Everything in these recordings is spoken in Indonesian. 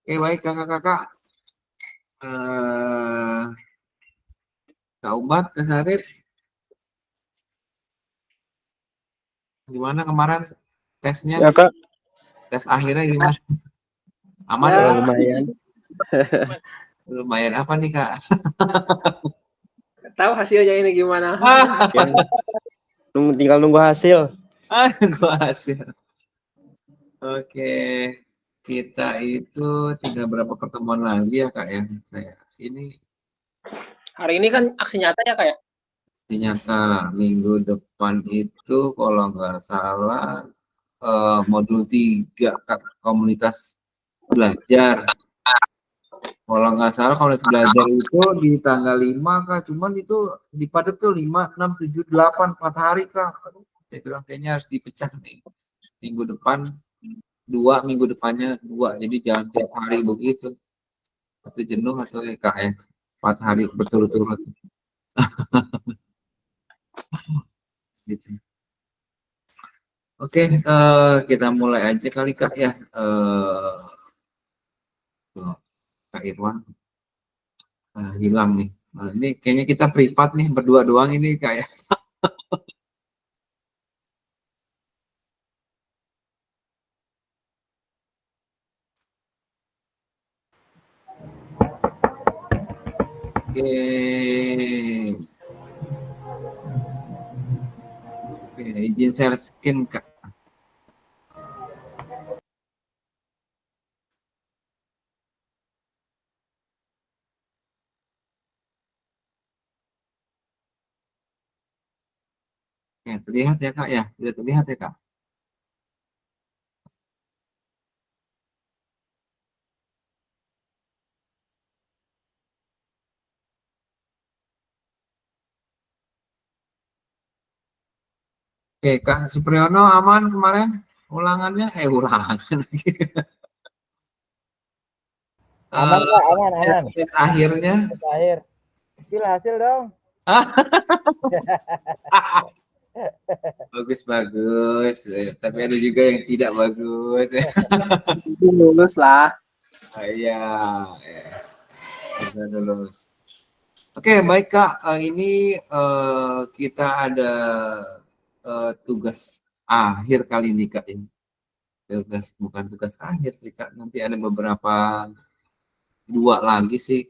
Oke, baik kakak-kakak. Kak Ubat, Kak Sarip, gimana kemarin tesnya? Ya Kak, Tes akhirnya gimana? Aman ya, nggak? lumayan. Lumayan apa nih Kak? Tahu hasilnya ini gimana? Ya, tinggal nunggu hasil. Gua hasil. Oke, kita itu tinggal berapa pertemuan lagi ya Kak ya? Saya ini Hari ini kan aksi nyata ya kayak. ternyata minggu depan itu kalau nggak salah modul 3 Kak, komunitas belajar. Kalau nggak salah komunitas belajar itu di tanggal 5 Kak, cuman itu dipadat tuh 5, 6, 7, 8, 4 hari Kak. Aduh, saya bilang kayaknya harus dipecah nih. Minggu depan 2, minggu depannya 2, jadi jangan tiap hari begitu. Atau jenuh atau ya Kak ya, 4 hari berturut-turut. Gitu. Oke, kita mulai aja kali Kak ya. Kak Irwan hilang nih. Ini kayaknya kita privat nih, berdua doang ini Kak ya. Oke. Oke, izin share screen Kak. Ya, terlihat ya Kak ya? Sudah terlihat ya Kak? Oke, Kak Supriyono aman kemarin ulangannya? Ulangan lagi. Aman Kak, aman. Tes akhirnya. Tes akhir. Spill hasil dong. Bagus. Tapi ada juga yang tidak bagus. Lulus lah. Iya. Udah lulus. Oke, baik Kak. Ini kita ada tugas akhir kali ini Kak ini. Bukan tugas akhir sih Kak. Nanti ada beberapa 2 lagi sih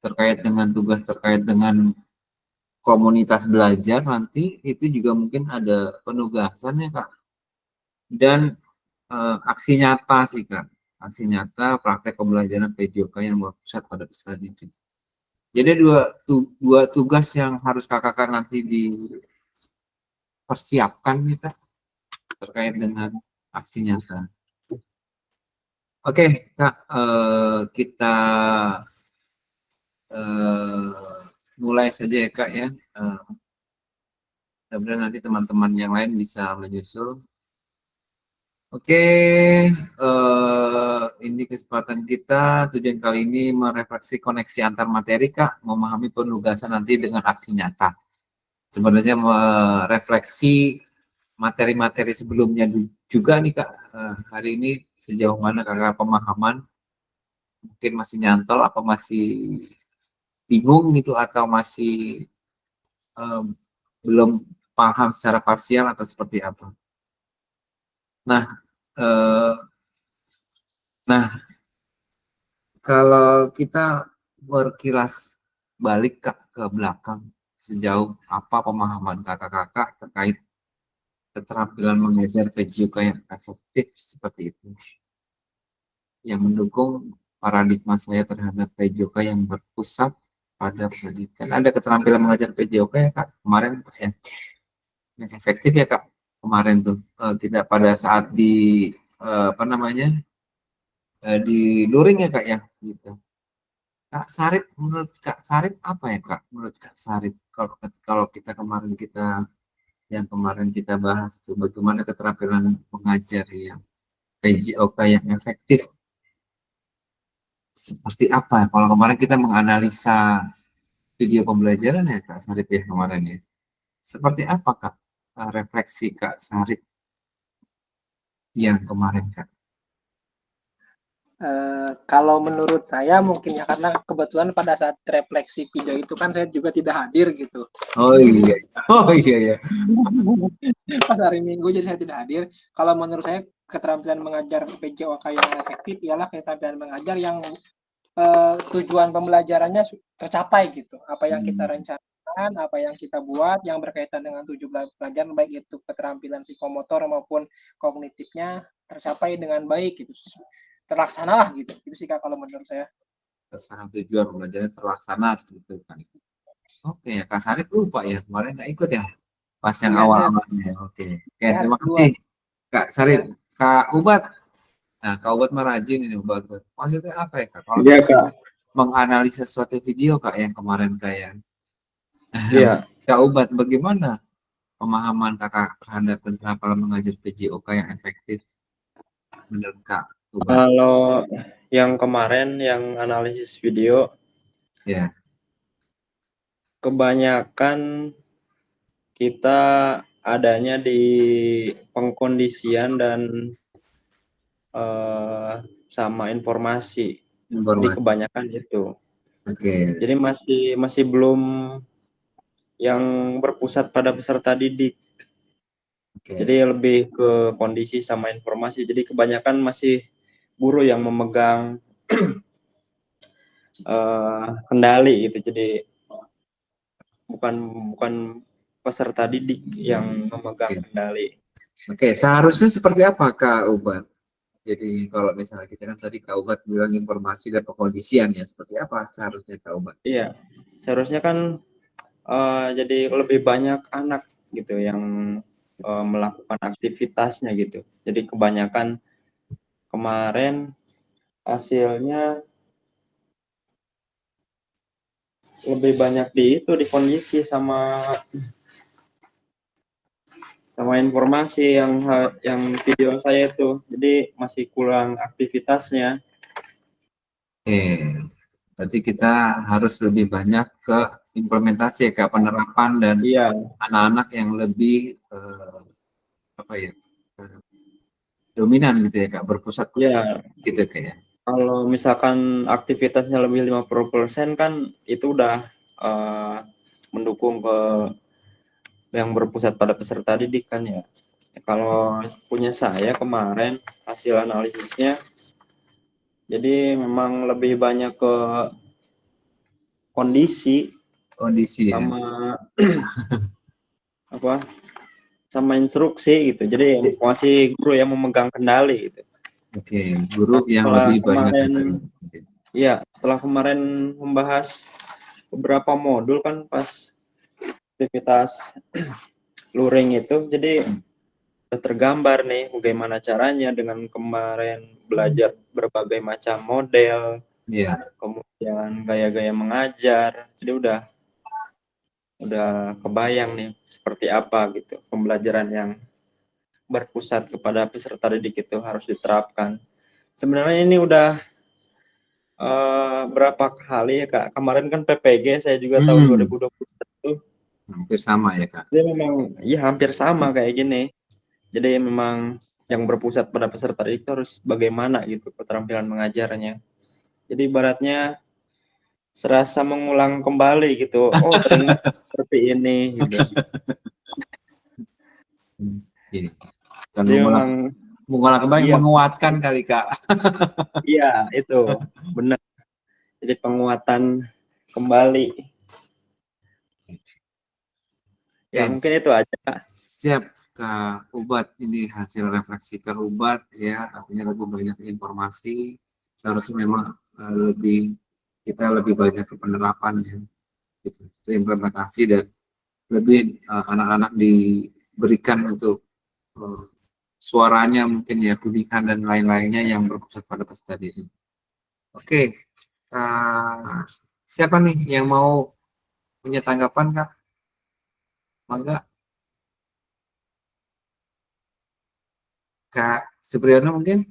terkait dengan tugas terkait dengan komunitas belajar, nanti itu juga mungkin ada penugasan ya Kak. Dan aksi nyata sih Kak. Aksi nyata praktek pembelajaran PJOK yang berpusat pada peserta didik. Jadi dua tugas yang harus kakak nanti dipersiapkan nih Kak terkait dengan aksi nyata. Oke, Kak, kita mulai saja ya Kak ya. Mudah-mudahan nanti teman-teman yang lain bisa menyusul. Oke, ini kesempatan kita. Tujuan kali ini merefleksi koneksi antar materi Kak, memahami penugasan nanti dengan aksi nyata. Sebenarnya merefleksi materi-materi sebelumnya juga nih Kak. Hari ini sejauh mana Kakak pemahaman? Mungkin masih nyantol, apa masih bingung gitu, atau masih belum paham secara parsial atau seperti apa? Nah, kalau kita berkilas balik Kak ke belakang, sejauh apa pemahaman kakak-kakak terkait keterampilan mengajar PJOK yang efektif seperti itu, yang mendukung paradigma saya terhadap PJOK yang berpusat pada pendidikan. Ada keterampilan mengajar PJOK ya Kak kemarin ya, yang efektif ya Kak kemarin tuh kita pada saat di di luring ya Kak ya gitu. Kak Sarip, menurut Kak Sarip apa ya Kak? Menurut Kak Sarip, kalau kita kemarin kita bahas itu bagaimana keterampilan mengajar yang PJOK yang efektif, seperti apa? Kalau kemarin kita menganalisa video pembelajaran ya Kak Sarip ya kemarin ya, seperti apa Kak refleksi Kak Sarip yang kemarin Kak? Kalau menurut saya mungkin ya karena kebetulan pada saat refleksi video itu kan saya juga tidak hadir gitu. Oh iya. Pas hari Minggu jadi saya tidak hadir. Kalau menurut saya keterampilan mengajar PJOK yang efektif ialah keterampilan mengajar yang tujuan pembelajarannya tercapai gitu. Apa yang kita rencanakan, apa yang kita buat yang berkaitan dengan tujuan pelajaran, baik itu keterampilan psikomotor maupun kognitifnya tercapai dengan baik gitu. Terlaksana lah gitu. Itu sih Kak kalau menurut saya. Terserah tujuan pembelajaran terlaksana seperti itu kan. Oke ya Kak Sarip lupa ya kemarin nggak ikut ya pas yang awal-awalnya. Oke, terima kasih Kak Sarip. Kak Ubat, nah Kak Ubat mah rajin ini bagus. Maksudnya apa ya Kak? Kalau Kak. menganalisa suatu video Kak yang kemarin kayak Iya. Kak Ubat, bagaimana pemahaman Kakak terhadap keterampilan mengajar PJOK yang efektif menurut Kak Ubat? Kalau yang kemarin yang analisis video, Ya. kebanyakan kita adanya di pengkondisian dan sama informasi. Jadi kebanyakan itu. Oke. Jadi masih belum yang berpusat pada peserta didik. Jadi lebih ke kondisi sama informasi. Jadi kebanyakan masih guru yang memegang kendali gitu. Jadi bukan peserta didik yang memegang kendali. Oke, seharusnya seperti apa Kak Ubat? Jadi kalau misalnya kita kan tadi Kak Ubat bilang informasi dan pengkondisian ya, seperti apa seharusnya Kak Ubat? Iya, seharusnya kan jadi lebih banyak anak gitu yang melakukan aktivitasnya gitu. Jadi kebanyakan kemarin hasilnya lebih banyak di kondisi sama informasi yang video saya itu. Jadi masih kurang aktivitasnya. Berarti kita harus lebih banyak ke implementasi ke penerapan dan anak-anak yang lebih dominan gitu ya Kak, berpusat gitu kayak. Kalau misalkan aktivitasnya lebih 50% kan itu udah mendukung ke yang berpusat pada peserta didik kan ya. Kalau punya saya kemarin hasil analisisnya, jadi memang lebih banyak ke kondisi sama sama instruksi gitu. Jadi masih guru yang memegang kendali gitu. Oke, guru yang lebih banyak kendali. Iya, setelah kemarin membahas beberapa modul kan pas aktivitas luring itu, jadi tergambar nih bagaimana caranya dengan kemarin belajar berbagai macam model, Iya. kemudian gaya-gaya mengajar. Jadi udah kebayang nih seperti apa gitu pembelajaran yang berpusat kepada peserta didik itu harus diterapkan. Sebenarnya ini udah berapa kali ya Kak? Kemarin kan PPG saya juga tahun 2021. Hampir sama ya Kak. Jadi memang ya hampir sama kayak gini. Jadi memang yang berpusat pada peserta didik itu harus bagaimana gitu keterampilan mengajarnya. Jadi ibaratnya serasa mengulang kembali gitu. Oh, ternyata seperti ini gitu. Iya. Dan Jadi memang mengulang kembali iya, menguatkan kali Kak. iya itu benar. Jadi penguatan kembali. Ya Oke, mungkin itu aja Kak. siap Kak Ubat. Ini hasil refleksi Kak Ubat ya, artinya lebih banyak informasi. Seharusnya memang kita lebih banyak ke penerapan ya, gitu, ke implementasi dan lebih anak-anak diberikan untuk eh, suaranya mungkin ya, pilihan dan lain-lainnya yang berpusat pada peserta didik. Oke, siapa nih yang mau punya tanggapan Kak? Mangga. Kak Supriyono mungkin?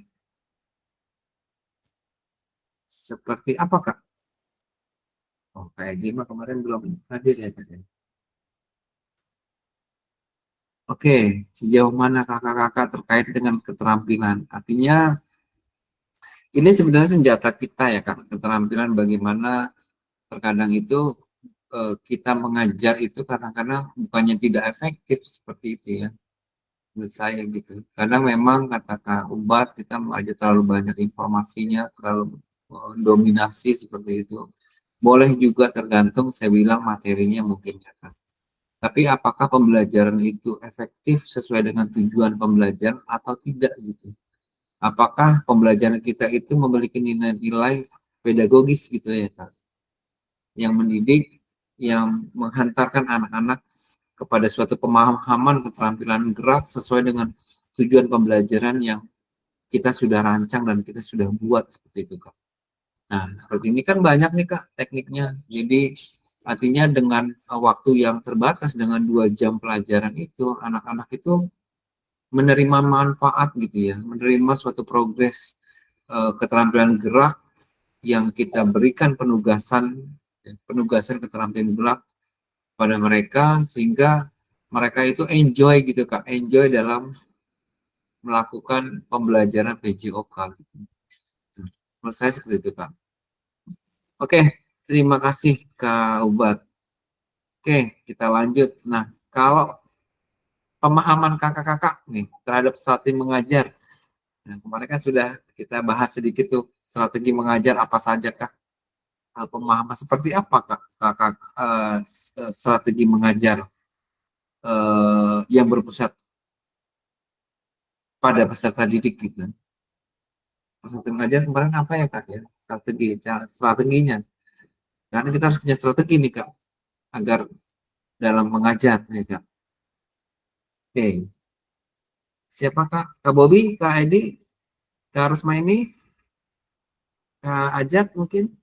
Seperti apa Kak? Oh, kayak gimana kemarin belum hadir ya Kak? Oke, sejauh mana kakak-kakak terkait dengan keterampilan? Artinya ini sebenarnya senjata kita ya Kak, keterampilan bagaimana terkadang itu kita mengajar itu kadang-kadang bukannya tidak efektif seperti itu ya, menurut saya gitu. Kadang memang kata Kak Ubat kita mengajar terlalu banyak informasinya, terlalu dominasi seperti itu. Boleh juga tergantung saya bilang materinya mungkin ya Kak. Tapi apakah pembelajaran itu efektif sesuai dengan tujuan pembelajaran atau tidak gitu? Apakah pembelajaran kita itu memiliki nilai-nilai pedagogis gitu ya Kak? Yang mendidik, yang menghantarkan anak-anak kepada suatu pemahaman keterampilan gerak sesuai dengan tujuan pembelajaran yang kita sudah rancang dan kita sudah buat seperti itu Kak. Nah, seperti ini kan banyak nih Kak tekniknya. Jadi artinya dengan waktu yang terbatas dengan 2 jam pelajaran itu, anak-anak itu menerima manfaat gitu ya, menerima suatu progres keterampilan gerak yang kita berikan penugasan keterampilan gerak pada mereka sehingga mereka itu enjoy gitu Kak, enjoy dalam melakukan pembelajaran PJOK gitu. Menurut saya seperti itu Kak. Oke, terima kasih Kak Ubat. Oke, kita lanjut. Nah, kalau pemahaman kakak-kakak nih terhadap strategi mengajar. Nah, kemarin kan sudah kita bahas sedikit tuh strategi mengajar apa saja Kak? Pemahaman seperti apa Kak? Kakak strategi mengajar yang berpusat pada peserta didik gitu. Peserta mengajar kemarin apa ya Kak ya? Strateginya. Karena kita harus punya strategi nih Kak agar dalam mengajar nih Kak. Oke. Siapa Kak? Kak Bobi, Kak Edi, Kak Rusmaini, Kak Ajak mungkin?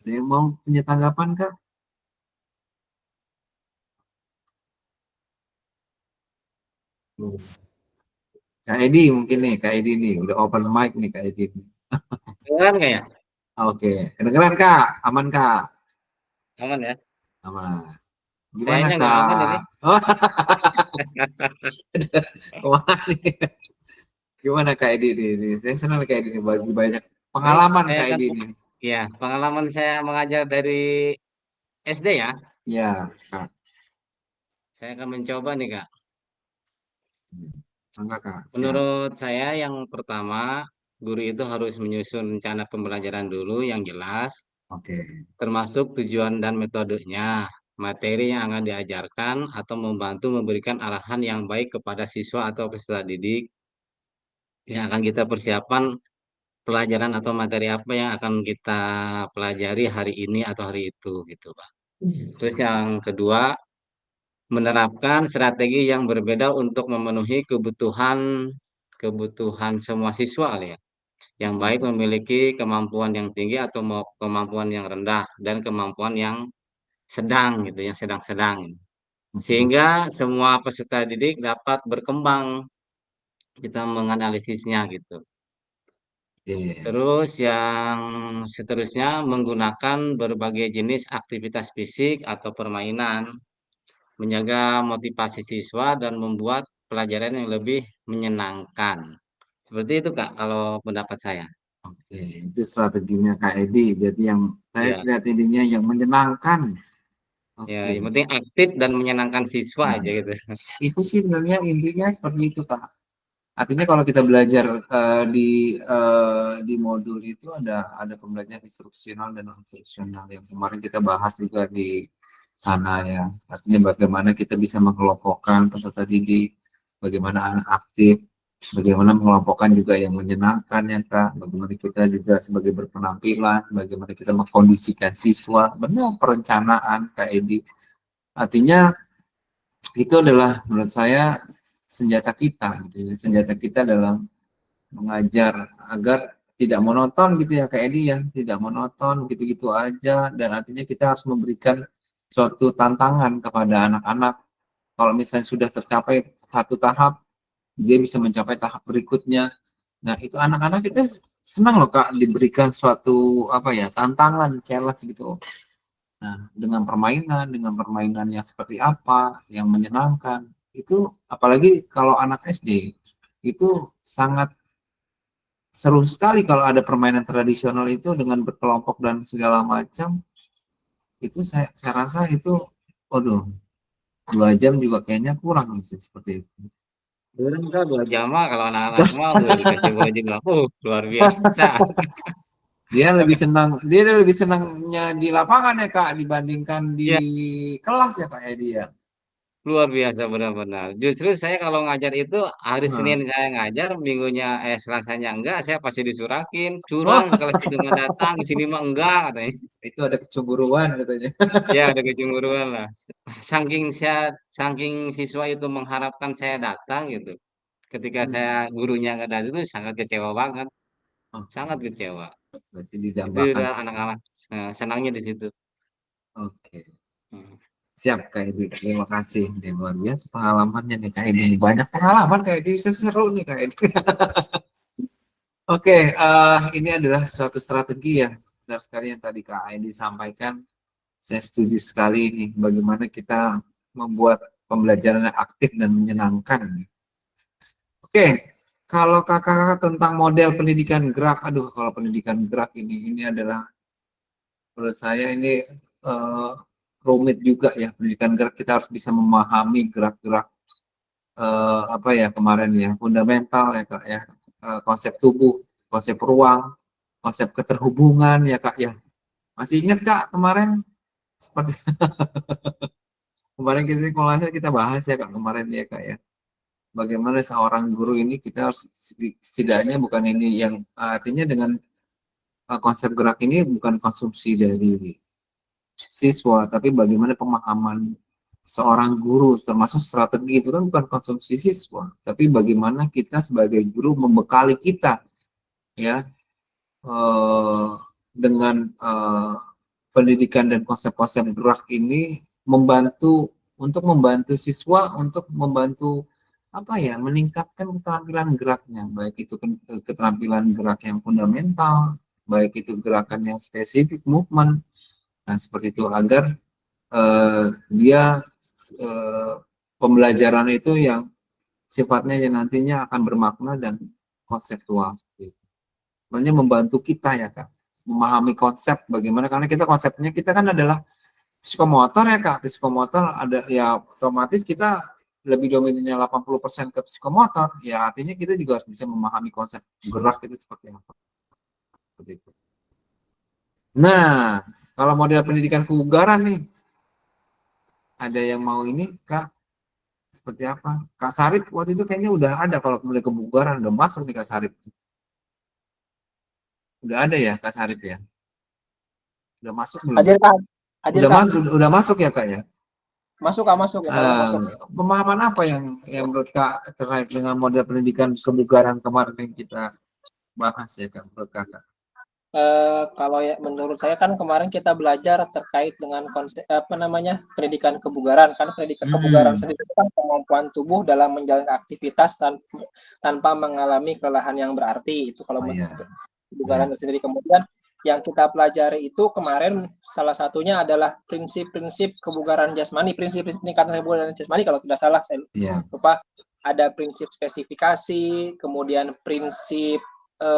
Ada yang mau punya tanggapan Kak? Kak Edi mungkin nih, Kak Edi nih, udah open mic nih Kak Edi nih. Kedengeran nggak ya? Oke, kedengeran Kak? Aman Kak? Aman ya? Aman. Gimana Sayangnya nggak aman ini. Kak? Oh, wah, nih. Gimana Kak Edi nih? Saya senang Kak Edi nih, bagi banyak Ini pengalaman saya Kak kan, Edi nih. ya pengalaman saya mengajar dari SD ya. Ya, Kak. Saya akan mencoba nih Kak. Enggak Kak, siap. Menurut saya yang pertama, guru itu harus menyusun rencana pembelajaran dulu yang jelas, Oke. termasuk tujuan dan metodenya, materi yang akan diajarkan, atau membantu memberikan arahan yang baik kepada siswa atau peserta didik yang akan kita persiapkan pelajaran atau materi apa yang akan kita pelajari hari ini atau hari itu gitu, Pak. Terus yang kedua, menerapkan strategi yang berbeda untuk memenuhi kebutuhan kebutuhan semua siswa kali ya. Yang baik memiliki kemampuan yang tinggi atau kemampuan yang rendah dan kemampuan yang sedang gitu, yang sedang-sedang. Sehingga semua peserta didik dapat berkembang kita menganalisisnya gitu. Oke. Terus yang seterusnya menggunakan berbagai jenis aktivitas fisik atau permainan, menjaga motivasi siswa dan membuat pelajaran yang lebih menyenangkan. Seperti itu Kak, kalau pendapat saya. Oke, itu strateginya Kak Edi. Berarti yang saya Ya, lihat ininya yang menyenangkan. ya, Oke. yang penting aktif dan menyenangkan siswa Nah, aja gitu. itu sih sebenarnya intinya seperti itu Kak. Artinya kalau kita belajar di modul itu ada pembelajaran instruksional dan non instruksional yang kemarin kita bahas juga di sana ya. Artinya bagaimana kita bisa mengelompokkan peserta didik, bagaimana anak aktif, bagaimana mengelompokkan juga yang menyenangkan ya Kak, bagaimana kita juga sebagai berpenampilan, bagaimana kita mengkondisikan siswa, benar perencanaan Kak Edi. Artinya itu adalah menurut saya senjata kita gitu ya. Senjata kita dalam mengajar agar tidak monoton gitu ya Kak Edi ya, tidak monoton gitu-gitu aja, dan artinya kita harus memberikan suatu tantangan kepada anak-anak. Kalau misalnya sudah tercapai satu tahap, dia bisa mencapai tahap berikutnya. Nah, itu anak-anak itu senang loh Kak diberikan suatu apa ya, tantangan, challenge gitu. Nah, dengan permainan yang seperti apa, yang menyenangkan, itu apalagi kalau anak SD, itu sangat seru sekali kalau ada permainan tradisional itu dengan berkelompok dan segala macam. Itu saya rasa itu, waduh, 2 jam juga kayaknya kurang gitu, seperti itu. Turun Kak 2 jam mah kalau anak-anak mah udah dikasih baju juga. Luar biasa. Dia lebih senangnya di lapangan ya Kak dibandingkan di Ya, kelas ya Kak ya dia. luar biasa benar-benar. Justru saya kalau ngajar itu hari Nah, Senin saya ngajar, minggunya Selasanya enggak, saya pasti disurakin. wah, Curang kelas itu mah datang, di sini mah enggak katanya. itu ada kecemburuan katanya. Ya, ada kecemburuan lah. Saking siswa itu mengharapkan saya datang gitu. Ketika saya Hmm. gurunya nggak datang itu sangat kecewa banget, sangat Oke, kecewa. berarti Itu didambakan. udah anak-anak senangnya di situ. Oke. Hmm. Siap Kak Edi, terima kasih. Nih, luar biasa pengalamannya nih Kak Edi. Banyak pengalaman Kak Edi, seru nih Kak Edi. Oke, ini adalah suatu strategi ya. Benar sekali yang tadi Kak Edi sampaikan. Saya setuju sekali nih, bagaimana kita membuat pembelajaran yang aktif dan menyenangkan. Oke, kalau kakak-kakak tentang model pendidikan gerak, aduh kalau pendidikan gerak ini adalah menurut saya ini eh, rumit juga ya pendidikan gerak. Kita harus bisa memahami gerak-gerak apa ya kemarin ya fundamental ya kak ya. Konsep tubuh, konsep ruang, konsep keterhubungan ya kak ya. Masih ingat kak kemarin seperti kemarin kita bahas ya kak kemarin ya kak ya. Bagaimana seorang guru ini kita harus setidaknya bukan ini yang artinya dengan konsep gerak ini bukan konsumsi dari siswa, tapi bagaimana pemahaman seorang guru, termasuk strategi itu kan bukan konsumsi siswa, tapi bagaimana kita sebagai guru membekali kita, ya, eh, dengan pendidikan dan konsep-konsep gerak ini membantu siswa untuk membantu apa ya meningkatkan keterampilan geraknya, baik itu keterampilan gerak yang fundamental, baik itu gerakan yang spesifik movement. Nah, seperti itu agar dia pembelajaran itu yang sifatnya yang nantinya akan bermakna dan konseptual seperti itu. Sebenarnya membantu kita ya Kak, memahami konsep bagaimana karena kita kan adalah psikomotor ya Kak. Psikomotor ada ya otomatis kita lebih dominannya 80% ke psikomotor, ya artinya kita juga harus bisa memahami konsep gerak itu seperti apa. Seperti itu. Nah, kalau model pendidikan kebugaran nih, ada yang mau ini Kak? Seperti apa? Kak Sarip waktu itu kayaknya udah ada kalau kemudian kebugaran udah masuk nih Kak Sarip. Udah ada ya Kak Sarip ya? Udah masuk belum? Hadir Kak. Hadir Udah Kak. masuk, udah masuk ya Kak ya? Masuk Kak, masuk. Insya Allah masuk. Pemahaman apa yang menurut Kak terkait dengan model pendidikan kebugaran kemarin yang kita bahas ya Kak, menurut Kakak? Kalau ya menurut saya kan kemarin kita belajar terkait dengan konsep pendidikan kebugaran. Kan pendidikan kebugaran sendiri itu kan kemampuan tubuh dalam menjalankan aktivitas tanpa mengalami kelelahan yang berarti. Itu kalau kebugaran sendiri. Kemudian yang kita pelajari itu kemarin salah satunya adalah prinsip-prinsip kebugaran jasmani, prinsip-prinsip peningkatan kebugaran jasmani kalau tidak salah saya lupa. Ada prinsip spesifikasi, kemudian prinsip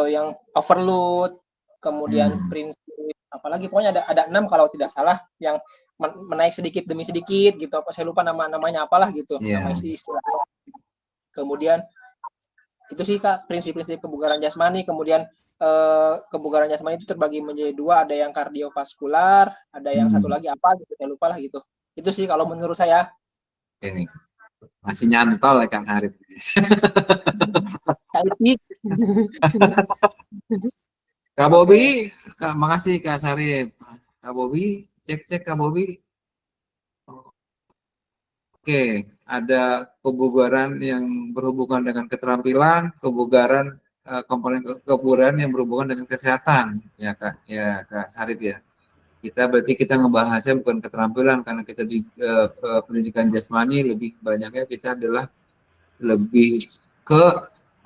yang overload, kemudian prinsip apalagi pokoknya ada 6 kalau tidak salah yang menaik sedikit demi sedikit gitu, apa saya lupa namanya apalah gitu, nama istilahnya. Kemudian itu sih Kak prinsip-prinsip kebugaran jasmani. Kemudian kebugaran jasmani itu terbagi menjadi 2, ada yang kardiovaskular, ada yang satu lagi apa gitu saya lupa lah gitu. Itu sih kalau menurut saya. Oke. Masih nyantol ya Kak Sarip. Kak Bobi, makasih Kak Sarip. Kak Bobi, cek Kak Bobi. Oke, ada kebugaran yang berhubungan dengan keterampilan, kebugaran komponen kebugaran yang berhubungan dengan kesehatan, ya Kak Sarip ya. Berarti kita ngebahasnya bukan keterampilan karena kita di pendidikan jasmani lebih banyaknya kita adalah lebih ke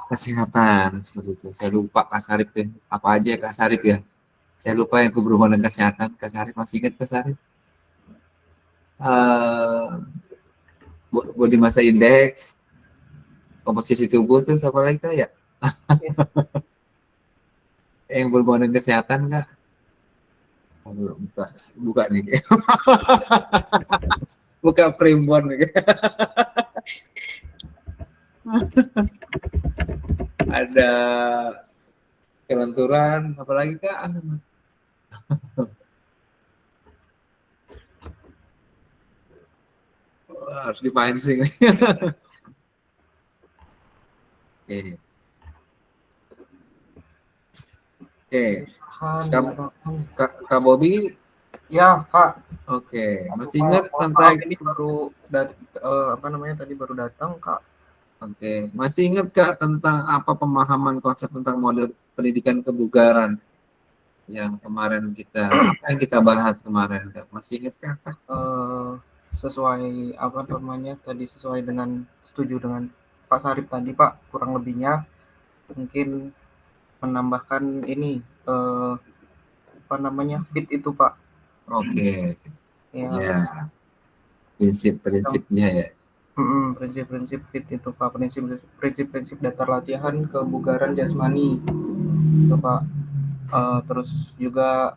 kesehatan seperti itu. Saya lupa Kak Sarip ya. Apa aja Kak Sarip ya? Saya lupa yang berhubungan dengan kesehatan. Kak Sarip masih ingat Kak Sarip? Body massa index, komposisi tubuh terus apa lagi Kak ya? Yang berhubungan dengan kesehatan Kak? Buka nih. Buka framework nih. Ada kelenturan, apalagi Kak? Harus dipancing. Oke. Kak Bobi. Ya Kak. Oke. Masih ingat tentang ini baru tadi baru datang Kak. Oke, masih ingat Kak tentang apa pemahaman konsep tentang model pendidikan kebugaran yang kemarin kita bahas kemarin Kak? Masih ingat Kak? Sesuai sesuai dengan setuju dengan Pak Sarip tadi Pak, kurang lebihnya mungkin menambahkan ini fit itu Pak. Oke. Ya. Prinsip-prinsipnya ya. Prinsip-prinsip fit itu Pak, prinsip-prinsip dasar latihan kebugaran jasmani itu Pak. Terus juga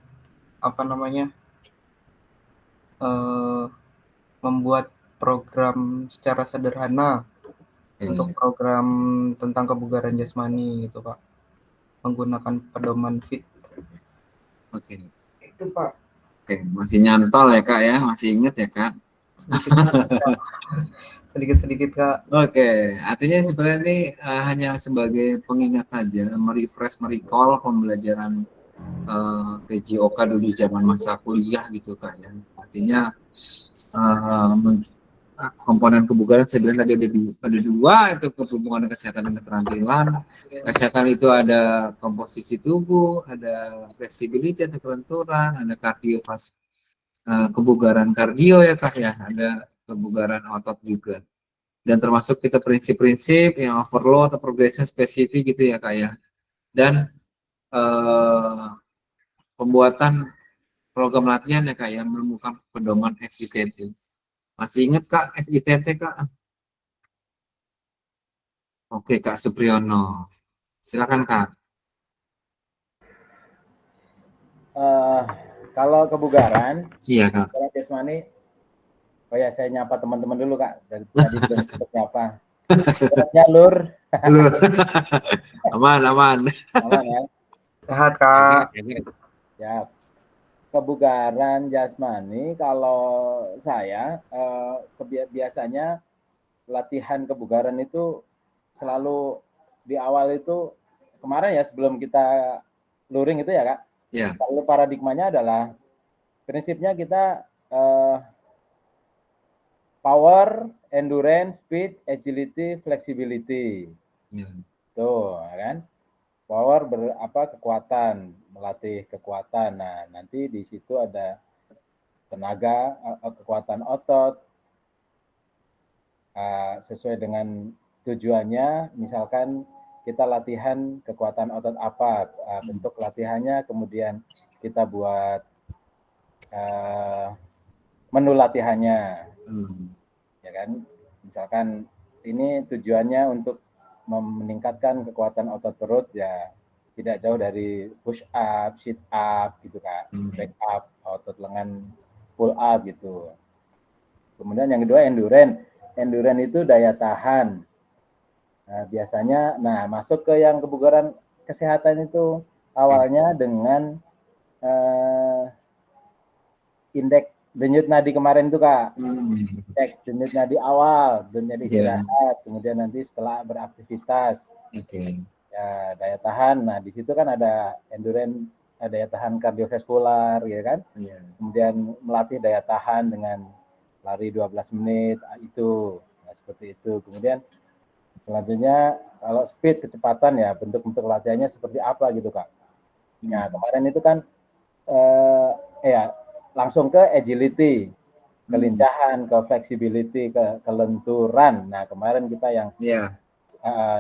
membuat program secara sederhana untuk program tentang kebugaran jasmani gitu Pak, menggunakan pedoman fit. Oke. Itu Pak. Oke, masih nyantol ya Kak ya, masih ingat ya Kak? Sedikit-sedikit Kak. Oke, artinya sebenarnya ini hanya sebagai pengingat saja, merecall pembelajaran PJOK dulu zaman masa kuliah gitu Kak ya. Artinya komponen kebugaran sebenarnya ada 2, itu berhubungan dengan kesehatan dan keterampilan. Kesehatan itu ada komposisi tubuh, ada fleksibilitas atau kelenturan, ada kebugaran kardio ya Kak ya, ada kebugaran otot juga. Dan termasuk kita prinsip-prinsip yang overload atau progression spesifik gitu ya Kak ya. Dan pembuatan program latihan ya Kak ya, menemukan pedoman FITT. Masih ingat Kak FITT Kak? Oke Kak Supriyono, silakan Kak. Kalau kebugaran, Iya Kak. Jasmani, oh ya saya nyapa teman-teman dulu Kak, dari tadi belum sempat nyapa. Jalur. Aman ya. Sehat Kak. Ya. Kebugaran jasmani kalau saya biasanya latihan kebugaran itu selalu di awal itu kemarin ya sebelum kita luring itu ya Kak. Ya. Kalau paradigmanya adalah prinsipnya kita power, endurance, speed, agility, flexibility. Ya. Tuh, kan? Power kekuatan, melatih kekuatan. Nah, nanti di situ ada tenaga, kekuatan otot, sesuai dengan tujuannya. Misalkan kita latihan kekuatan otot apa, bentuk latihannya, kemudian kita buat menu latihannya, ya kan? Misalkan ini tujuannya untuk meningkatkan kekuatan otot perut, ya tidak jauh dari push up, sit up gitu Kak, back up, otot lengan pull up gitu. Kemudian yang kedua endurance. Endurance itu daya tahan. Nah, biasanya, masuk ke yang kebugaran kesehatan itu awalnya dengan indeks denyut nadi kemarin itu Kak. Cek denyut nadi awal, denyut nadi istirahat, kemudian nanti setelah beraktivitas. Ya, daya tahan. Nah, di situ kan ada endurance, daya tahan kardiovaskular, ya kan? Kemudian melatih daya tahan dengan lari 12 menit, itu. Nah, seperti itu. Kemudian selanjutnya kalau speed, kecepatan, ya bentuk-bentuk latihannya seperti apa gitu Kak. Nah, kemarin itu kan langsung ke agility, kelincahan, ke flexibility, ke kelenturan. Nah, kemarin kita yang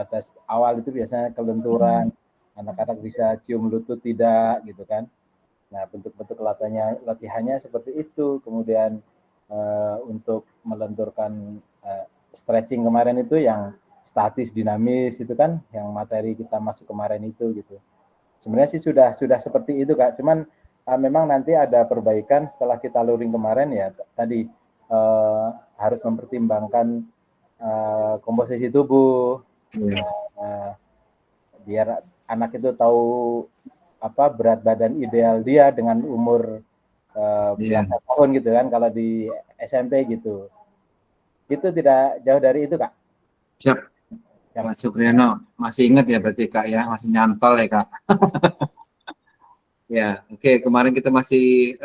tes awal itu biasanya kelenturan, anak-anak bisa cium lutut tidak gitu kan. Nah, bentuk-bentuk latihannya seperti itu. Kemudian untuk melenturkan stretching kemarin itu yang statis dinamis itu kan, yang materi kita masuk kemarin itu gitu. Sebenarnya sih sudah seperti itu Kak. Cuman memang nanti ada perbaikan setelah kita luring kemarin ya. Tadi harus mempertimbangkan komposisi tubuh, biar anak itu tahu berat badan ideal dia dengan umur belasan tahun gitu kan, kalau di SMP gitu. Itu tidak jauh dari itu Kak. Siap. Pak Supriyono, masih ingat ya berarti Kak ya, masih nyantol ya Kak. Ya, oke. Kemarin kita masih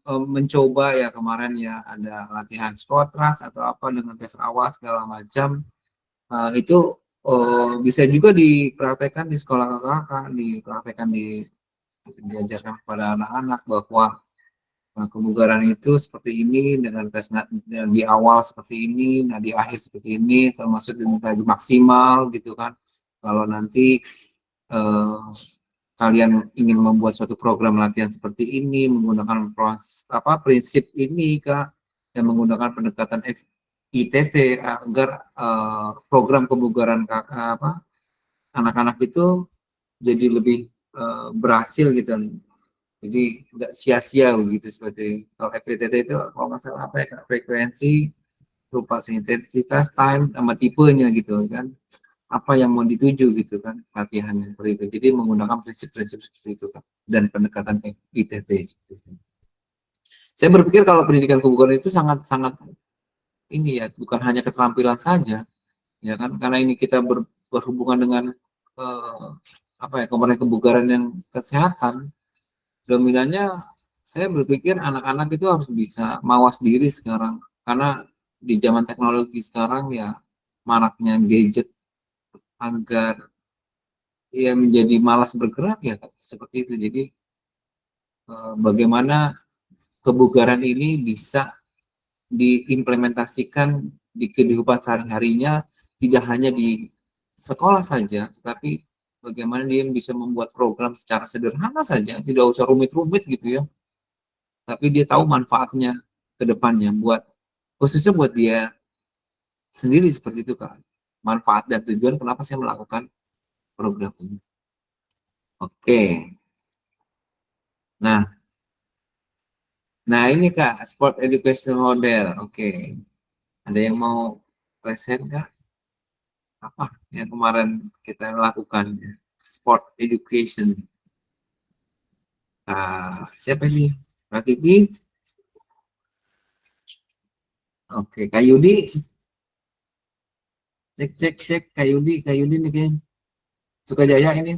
mencoba ya kemarin ya, ada latihan squat thrust atau apa dengan tes awal segala macam. Itu bisa juga dipraktekkan di sekolah kakak, dipraktekkan diajarkan kepada anak-anak bahwa kebugaran itu seperti ini dengan tes di awal seperti ini, nah di akhir seperti ini, termasuk dengan tadi maksimal gitu kan. Kalau nanti kalian ingin membuat suatu program latihan seperti ini menggunakan prinsip ini Kak, dan menggunakan pendekatan ITT agar program kebugaran anak-anak itu jadi lebih berhasil gitu. Jadi nggak sia-sia begitu, seperti kalau FPTT itu kalau nggak salah apa ya, frekuensi, lupa intensitas, time, sama tipenya gitu kan. Apa yang mau dituju gitu kan latihannya seperti itu. Jadi menggunakan prinsip-prinsip seperti itu kan, dan pendekatan ITT seperti itu. Saya berpikir kalau pendidikan kebugaran itu sangat-sangat ini ya, bukan hanya keterampilan saja, ya kan, karena ini kita berhubungan dengan komponen kebugaran yang kesehatan. Dominannya saya berpikir anak-anak itu harus bisa mawas diri sekarang, karena di zaman teknologi sekarang ya maraknya gadget agar ya menjadi malas bergerak ya seperti itu. Jadi bagaimana kebugaran ini bisa diimplementasikan di kehidupan sehari-harinya, tidak hanya di sekolah saja, tetapi bagaimana dia bisa membuat program secara sederhana saja, tidak usah rumit-rumit gitu ya. Tapi dia tahu manfaatnya ke depannya, khususnya buat dia sendiri seperti itu Kak. Manfaat dan tujuan kenapa saya melakukan program ini. Oke. Nah ini Kak, sport education model. Oke. Ada yang mau present Kak? Apa yang kemarin kita lakukan? Sport education. Siapa ini? Kak Kiki? Oke, Kak Yudi. Cek Kak Yudi nih kayaknya. Sukajaya ini.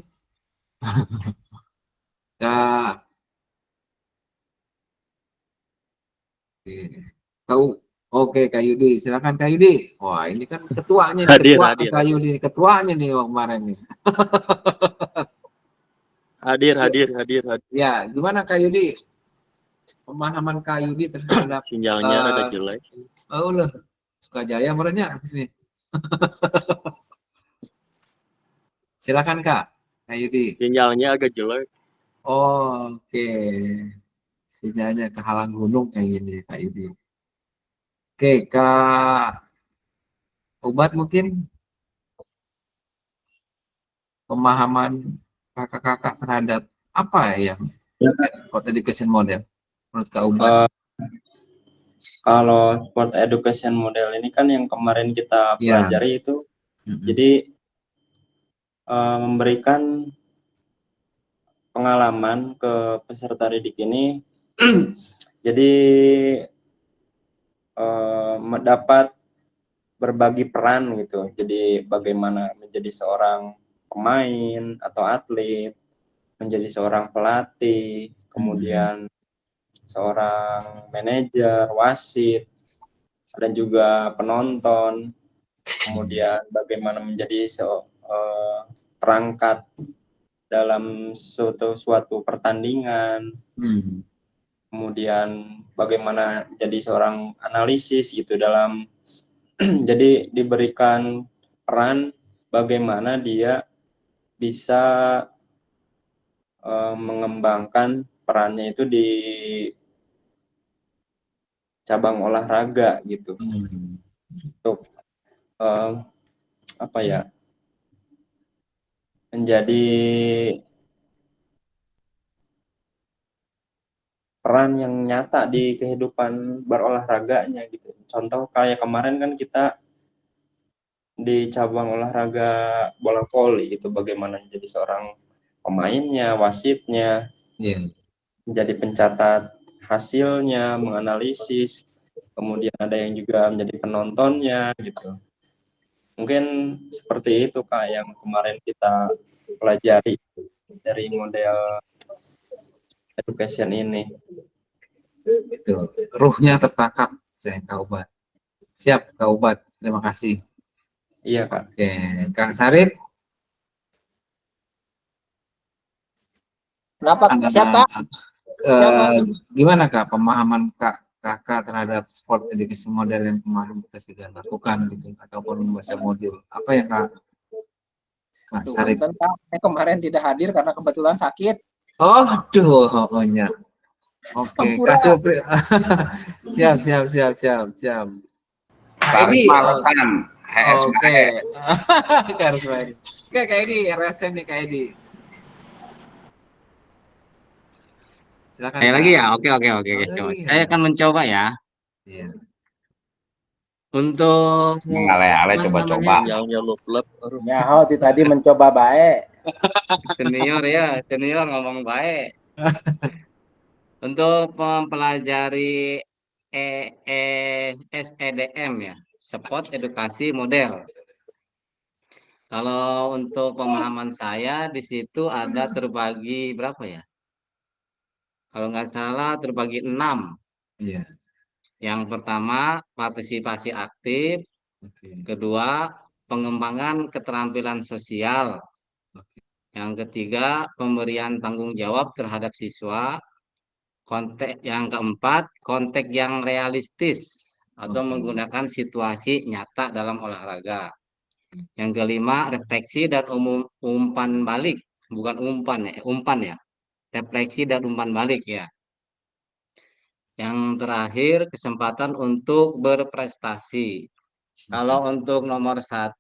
Kak, kau oke Kak Yudi, silakan Kak Yudi. Wah, ini kan ketuanya nih, Hadir, ketua hadir, Kak hadir. Yudi, ketuanya nih kemarin nih. Hadir, hadir, hadir, hadir. Ya, gimana Kak Yudi? Pemahaman Kak Yudi terhadap Sinyalnya rada jelek. oh loh, Sukajaya merenya nih. Silakan Kak Yudi. Sinyalnya agak jelek. Oh, oke. Sinyalnya kehalang gunung kayak gini Kak Yudi. Oke, Kak Ubat mungkin pemahaman kakak-kakak terhadap apa yang sport education model menurut Kak Ubat? Kalau sport education model ini kan yang kemarin kita pelajari itu, jadi memberikan pengalaman ke peserta didik ini, jadi dapat berbagi peran gitu. Jadi bagaimana menjadi seorang pemain atau atlet, menjadi seorang pelatih, kemudian seorang manajer, wasit, dan juga penonton, kemudian bagaimana menjadi perangkat dalam suatu pertandingan, kemudian bagaimana jadi seorang analisis gitu dalam jadi diberikan peran bagaimana dia bisa mengembangkan perannya itu di cabang olahraga gitu, untuk apa ya, menjadi peran yang nyata di kehidupan berolahraganya gitu. Contoh kayak kemarin kan kita di cabang olahraga bola voli gitu, bagaimana menjadi seorang pemainnya, wasitnya, menjadi pencatat hasilnya, menganalisis, kemudian ada yang juga menjadi penontonnya gitu. Mungkin seperti itu Kak yang kemarin kita pelajari dari model education ini. Itu ruhnya tertangkap saya Kak Ubat. Siap Kak Ubat, terima kasih. Iya Kak. Oke, Kak Sarip. Kenapa? Siapa? Gimana Kak pemahaman kakak terhadap sport education model yang kemarin kita sudah lakukan gitu ataupun membaca modul apa ya Kak Sarip? Saya kemarin tidak hadir karena kebetulan sakit. Oh, aduh, pokoknya. Oke, Kak Supri. siap. Harus malasan. Oke. Harus main. Oke, Kak Edi, RSM nih Kak Edi. Silakan. Lagi ya, oke. Saya akan mencoba ya. Iya. Untuk mengalih-alih coba-coba. Sinyalnya lep-lep. Nyaho tadi mencoba baik. Senior ngomong baik. Untuk mempelajari SEDM ya, Sport Edukasi Model. Kalau untuk pemahaman saya di situ ada terbagi berapa ya? Kalau nggak salah terbagi 6. Iya. Yang pertama partisipasi aktif, kedua pengembangan keterampilan sosial, yang ketiga pemberian tanggung jawab terhadap siswa, konteks yang keempat konteks yang realistis atau menggunakan situasi nyata dalam olahraga. Yang kelima refleksi dan umpan balik, bukan umpan ya, refleksi dan umpan balik ya. Yang terakhir kesempatan untuk berprestasi. Kalau untuk nomor 1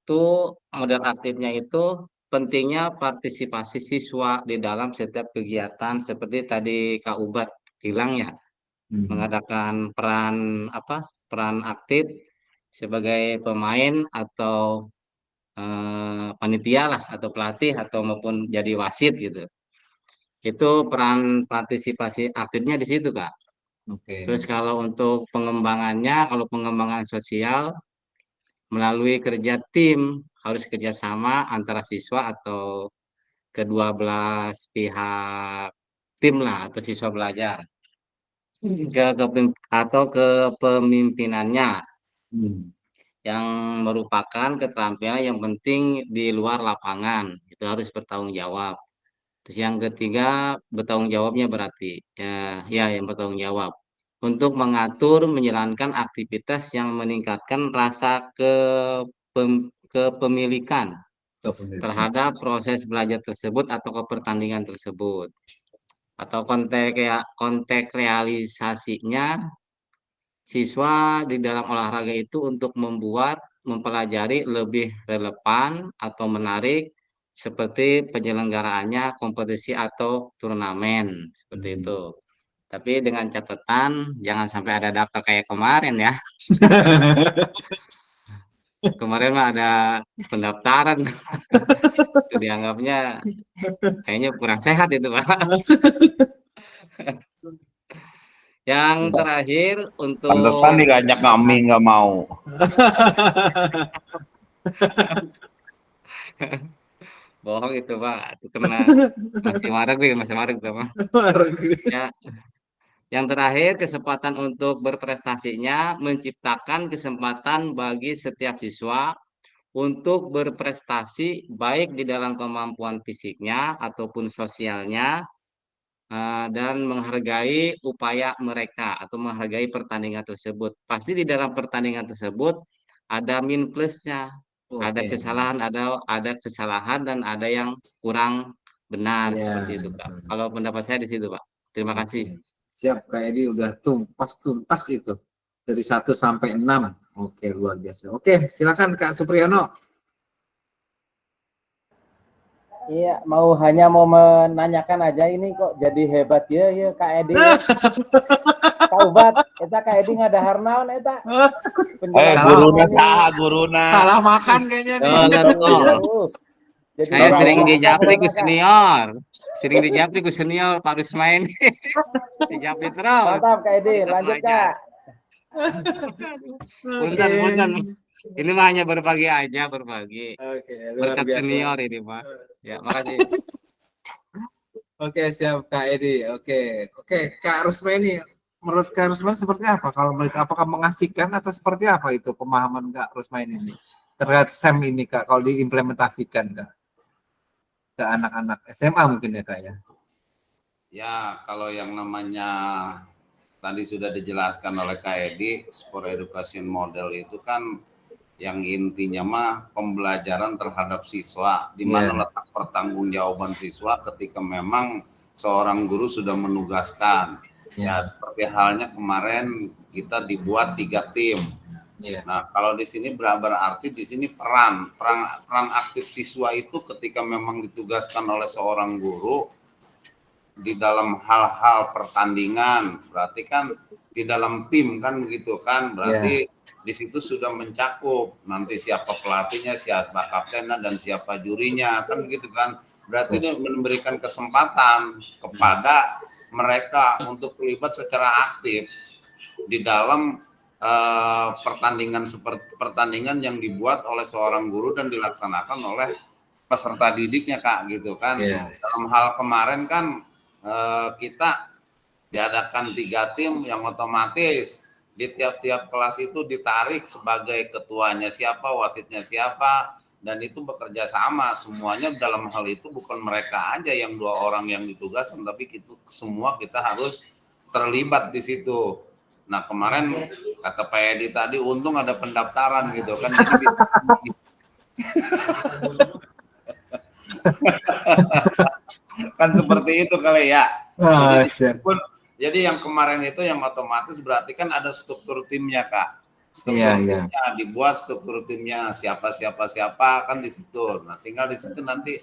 model aktifnya itu pentingnya partisipasi siswa di dalam setiap kegiatan seperti tadi Kak Ubat bilang ya, mengadakan peran aktif sebagai pemain atau panitia lah atau pelatih atau maupun jadi wasit gitu. Itu peran partisipasi aktifnya di situ Kak. Terus kalau untuk pengembangannya, kalau pengembangan sosial melalui kerja tim, harus kerjasama antara siswa atau kedua belas pihak tim lah atau siswa belajar atau kepemimpinannya yang merupakan keterampilan yang penting di luar lapangan, itu harus bertanggung jawab. Terus yang ketiga, bertanggung jawabnya berarti ya yang bertanggung jawab untuk mengatur menjalankan aktivitas yang meningkatkan rasa kepemilikan terhadap proses belajar tersebut atau kepertandingan tersebut. Atau konteks realisasinya siswa di dalam olahraga itu untuk mempelajari lebih relevan atau menarik seperti penyelenggaraannya kompetisi atau turnamen seperti itu. Tapi dengan catatan jangan sampai ada daftar kayak kemarin ya. Kemarin mah ada pendaftaran. Itu dianggapnya kayaknya kurang sehat itu, Pak. Yang terakhir untuk Pantesan diajak kami nggak mau. bohong itu Pak, itu karena masih marek tuh Pak. Ya, yang terakhir kesempatan untuk berprestasinya menciptakan kesempatan bagi setiap siswa untuk berprestasi baik di dalam kemampuan fisiknya ataupun sosialnya dan menghargai upaya mereka atau menghargai pertandingan tersebut. Pasti di dalam pertandingan tersebut ada min plusnya, ada kesalahan, ada kesalahan dan ada yang kurang benar seperti itu Pak. Kalau pendapat saya di situ Pak. Terima kasih. Siap, Kak Edi udah tuntas itu dari 1 sampai 6. Oke, luar biasa. Oke, silakan Kak Supriyono. Iya, hanya mau menanyakan aja ini kok jadi hebat ya Kak Edi. Kak Ubat, eta Kak Edi ngadahar naon eta? Guruna saha guruna. Salah makan kayaknya nih. Jadi saya sering dijapri ku senior. Pak Rusmain. Dijapri terus. Mantap Kak Edi, lanjut Kak. Punten. Ini mah hanya berbagi aja, berbagi. Berkat senior ini, Pak. Ya, makasih. Oke, siap Kak Edi. Oke, Kak Rusmaini, menurut Kak Rusmaini seperti apa? Kalau apakah mengasihkan atau seperti apa itu pemahaman Kak Rusmaini ini terkait SEM ini Kak, kalau diimplementasikan Kak ke anak-anak SMA mungkin ya Kak ya? Ya, kalau yang namanya tadi sudah dijelaskan oleh Kak Edi, Sport Education Model itu kan yang intinya mah pembelajaran terhadap siswa, di mana letak pertanggungjawaban siswa ketika memang seorang guru sudah menugaskan. Ya, seperti halnya kemarin kita dibuat 3 tim. Nah, kalau di sini berarti di sini peran aktif siswa itu ketika memang ditugaskan oleh seorang guru di dalam hal-hal pertandingan, berarti kan di dalam tim kan begitu kan, berarti di situ sudah mencakup nanti siapa pelatihnya, siapa kaptennya, dan siapa jurinya kan begitu kan, berarti ini memberikan kesempatan kepada mereka untuk terlibat secara aktif di dalam pertandingan yang dibuat oleh seorang guru dan dilaksanakan oleh peserta didiknya Kak gitu kan. Dalam hal kemarin kan kita diadakan 3 tim yang otomatis di tiap-tiap kelas itu ditarik sebagai ketuanya siapa, wasitnya siapa, dan itu bekerja sama semuanya. Dalam hal itu bukan mereka aja yang 2 orang yang ditugaskan, tapi semua kita harus terlibat di situ. Nah, kemarin kata Pak Edi tadi untung ada pendaftaran gitu kan. Kan seperti itu kali ya. Jadi yang kemarin itu yang otomatis berarti kan ada struktur timnya Kak. Timnya dibuat struktur timnya siapa kan di situ. Nah, tinggal di situ nanti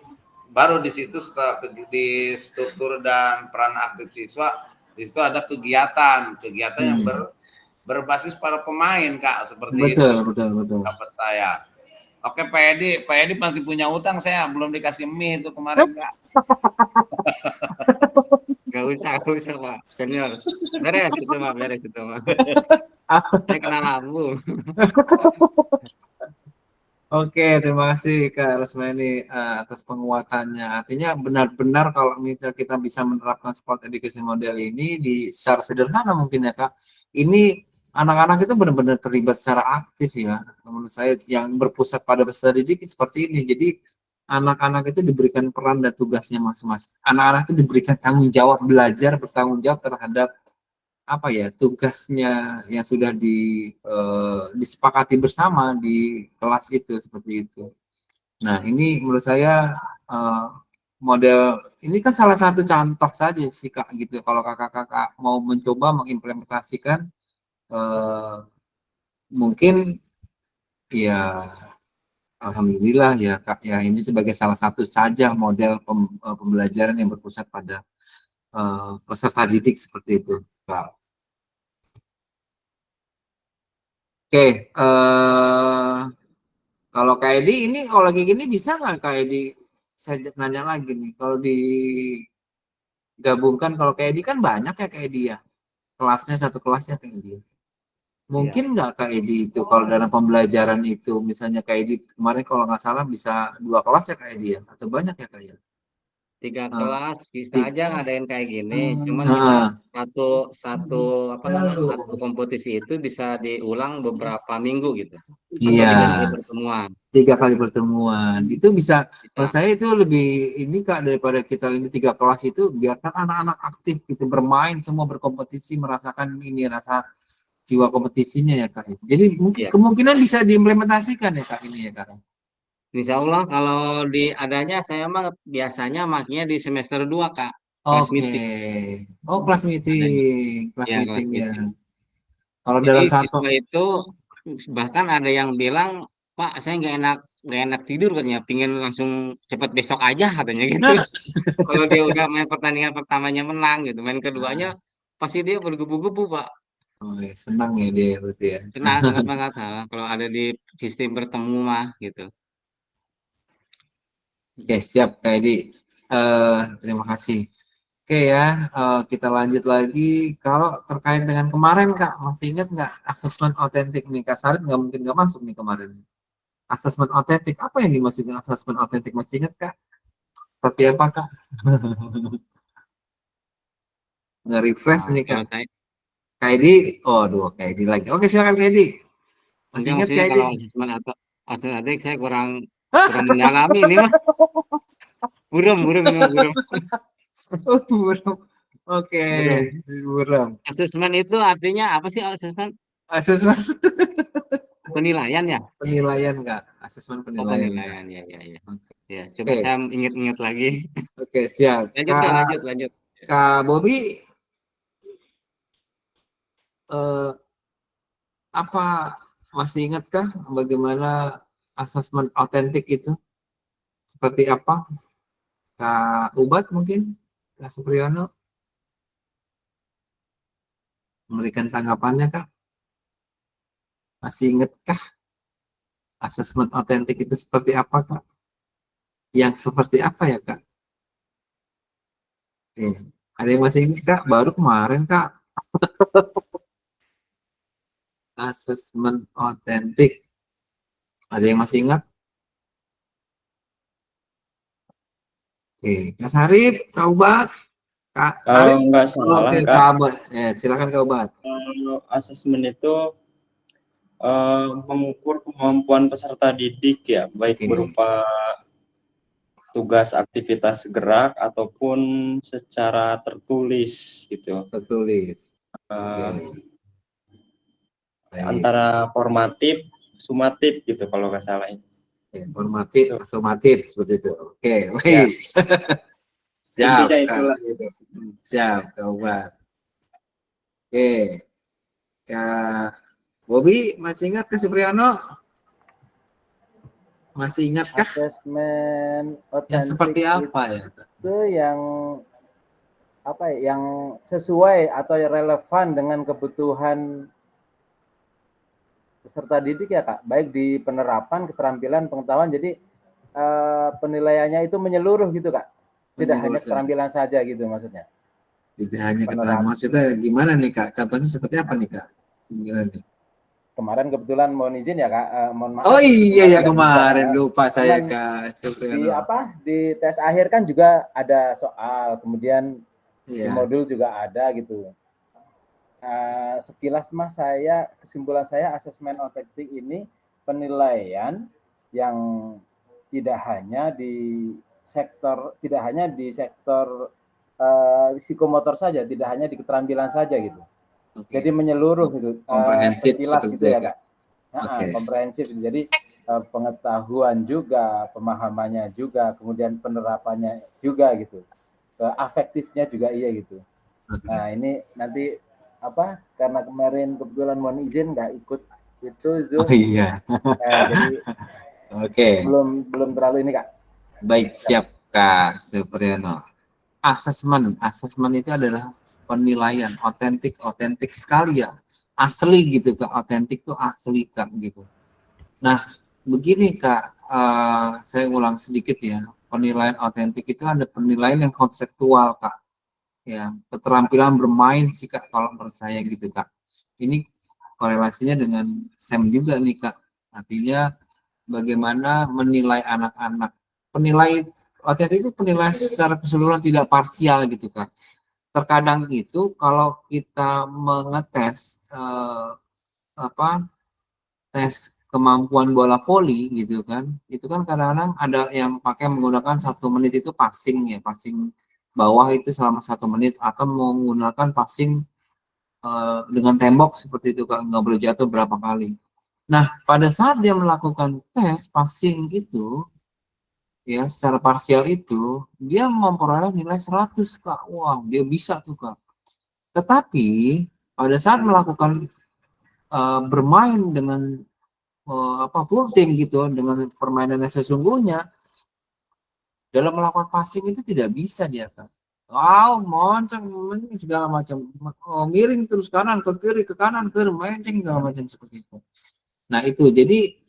baru di situ setelah di struktur dan peran aktif siswa, di situ ada kegiatan yang berbasis para pemain Kak, seperti itu. Betul. Dapat saya. Oke Pak Edi masih punya utang, saya belum dikasih mie itu kemarin Kak. Gak usah Pak, senior. Beres itu Pak. Saya kena lampu. Oke, terima kasih Kak Rosmani atas penguatannya. Artinya benar-benar kalau misalnya kita bisa menerapkan sport education model ini di secara sederhana mungkin ya Kak. Ini anak-anak itu benar-benar terlibat secara aktif ya. Menurut saya yang berpusat pada peserta didik seperti ini. Jadi anak-anak itu diberikan peran dan tugasnya masing-masing. Anak-anak itu diberikan tanggung jawab belajar, bertanggung jawab terhadap apa ya tugasnya yang sudah disepakati bersama di kelas itu seperti itu. Nah ini menurut saya model ini kan salah satu contoh saja sih Kak gitu. Kalau kakak-kakak mau mencoba mengimplementasikan mungkin ya alhamdulillah ya Kak ya ini sebagai salah satu saja model pembelajaran yang berpusat pada peserta didik seperti itu Kak. Oke, kalau Kak Edi ini kalau lagi gini bisa nggak Kak Edi? Saya nanya lagi nih, kalau digabungkan kalau Kak Edi kan banyak ya Kak Edi ya, kelasnya satu kelasnya Kak Edi. Mungkin nggak Kak Edi itu kalau dalam pembelajaran itu, misalnya Kak Edi kemarin kalau nggak salah bisa 2 kelas ya Kak Edi ya, atau banyak ya Kak ya? 3 Nah, kelas bisa aja ngadain kayak gini, cuman nah, kita satu apa namanya satu kompetisi itu bisa diulang beberapa minggu gitu, atau 3 kali iya. pertemuan 3 kali pertemuan itu bisa. Menurut bisa. saya itu lebih ini Kak daripada kita ini 3 kelas itu biarkan anak-anak aktif gitu bermain semua berkompetisi merasakan ini rasa jiwa kompetisinya ya Kak. Jadi mungkin Ya, kemungkinan bisa diimplementasikan ya Kak ini ya Kak. insya Allah kalau di adanya saya mah biasanya makanya di semester 2 Kak, kelas Oke. meeting Oh kelas adanya. meeting, kelas Ya, kelas meeting ya. meeting. Kalau Jadi dalam satu siswa itu bahkan ada yang bilang, Pak, saya nggak enak tidur katanya, pingin langsung cepat besok aja katanya gitu. Kalau dia udah main pertandingan pertamanya menang gitu, main keduanya pasti dia bergebu-gebu Pak. oh, ya, senang ya dia berarti ya. Senang senang banget kalau ada di sistem bertemu mah gitu. Oke, siap Kak Edi. Terima kasih. Oke ya, kita lanjut lagi. Kalau terkait dengan kemarin Kak, masih ingat nggak asesmen otentik nih? Kak Sarip nggak mungkin nggak masuk nih kemarin. Asesmen otentik, apa yang dimaksud dengan asesmen otentik? Masih ingat Kak? Seperti apa Kak? Nge-refresh Nah, nih Kak. kalau saya Kak Edi, oh aduh Kak Edi lagi. Oke silakan Kak Edi. Masih enggak ingat maksudnya Kak Edi? kalau asesmen atau asesmen adik saya kurang kurang mendalami ini mah. Buram ini mah buram. Oh, buram. Oke, Buram. buram. Asesmen itu artinya apa sih asesmen? Asesmen Penilaian ya? penilaian Kak. Asesmen Oh penilaian Kak. penilaian ya ya ya. Ya, coba Oke, saya ingat-ingat lagi. oke siap. Lanjut Kak, Kak, lanjut. Kak Bobby, eh, apa masih ingatkah bagaimana asesmen otentik itu? Seperti apa? Kak Ubat mungkin? Kak Supriyono? Memberikan tanggapannya Kak? Masih ingatkah asesmen otentik itu seperti apa Kak? Yang seperti apa ya Kak? Ada yang masih ingat Kak? Baru kemarin Kak. Asesmen otentik. Ada yang masih ingat? Oke, Kak Sarip, Kak Ubat, Kak Kalau Arif. nggak salah, Oke, Kak, Kak Ubat. Silakan Kak Ubat. asesmen itu mengukur kemampuan peserta didik ya, baik Oke, berupa tugas aktivitas gerak ataupun secara tertulis gitu. tertulis. Oke, Eh, baik. Antara formatif, sumatif gitu kalau nggak salah. Informatif, Itu. asumatif seperti itu. Oke, Ya, baik. Siap, intinya Kak. itulah gitu. Siap, Kak Ubat. Oke, Kak Bobi, masih ingat Kak Supriyono? Masih ingatkah? Asesmen Yang seperti otentik apa ya? itu yang apa ya, yang sesuai atau relevan dengan kebutuhan peserta didik ya Kak, baik di penerapan, keterampilan, pengetahuan. Jadi penilaiannya itu menyeluruh gitu Kak, tidak hanya keterampilan saja gitu maksudnya. Tidak hanya keterampilan. Maksudnya gimana nih Kak? Contohnya seperti apa nih Kak? Sebenarnya nih. kemarin kebetulan mohon izin ya Kak, mohon maaf. Oh iya ya nggak kemarin bisa. lupa saya Cuman Kak di Supriyono. di tes akhir kan juga ada soal, kemudian di Iya. modul juga ada gitu. Sekilas mas kesimpulan saya asesmen otentik ini penilaian yang tidak hanya di sektor psikomotor saja, tidak hanya di keterampilan saja gitu. Oke. Jadi menyeluruh gitu, Komprehensif sekilas gitu ya Kak. Oke. Komprehensif. Jadi pengetahuan juga, pemahamannya juga, kemudian penerapannya juga gitu. Afektifnya juga iya gitu. Oke. Nah ini nanti karena kemarin kebetulan mohon izin nggak ikut itu Zoom. Oh iya. Jadi Oke. belum terlalu ini Kak. Baik, siap Kak Supriyono. Asesmen itu adalah penilaian otentik sekali ya, asli gitu Kak, otentik tuh asli Kak gitu. Nah begini Kak, saya ulang sedikit ya, penilaian otentik itu ada penilaian yang konseptual Kak, ya keterampilan bermain sih Kak kalau menurut saya gitu Kak. Ini korelasinya dengan SEM juga nih Kak, artinya bagaimana menilai anak-anak. Penilai otentik itu penilaian secara keseluruhan, tidak parsial gitu Kak. Terkadang itu kalau kita mengetes tes kemampuan bola voli gitu kan, itu kan kadang-kadang ada yang pakai menggunakan 1 menit itu passing ya, passing bawah itu selama 1 menit, atau menggunakan passing dengan tembok seperti itu Kak, nggak boleh jatuh berapa kali. Nah pada saat dia melakukan tes passing itu ya secara parsial itu dia memperoleh nilai 100 Kak. Wah, dia bisa tuh Kak. Tetapi pada saat melakukan bermain dengan full tim gitu, dengan permainan yang sesungguhnya, dalam melakukan passing itu tidak bisa dia Kak. Wow, monceng segala macam, miring terus kanan ke kiri, ke kanan ke kiri, menceng segala macam seperti itu. Nah itu jadi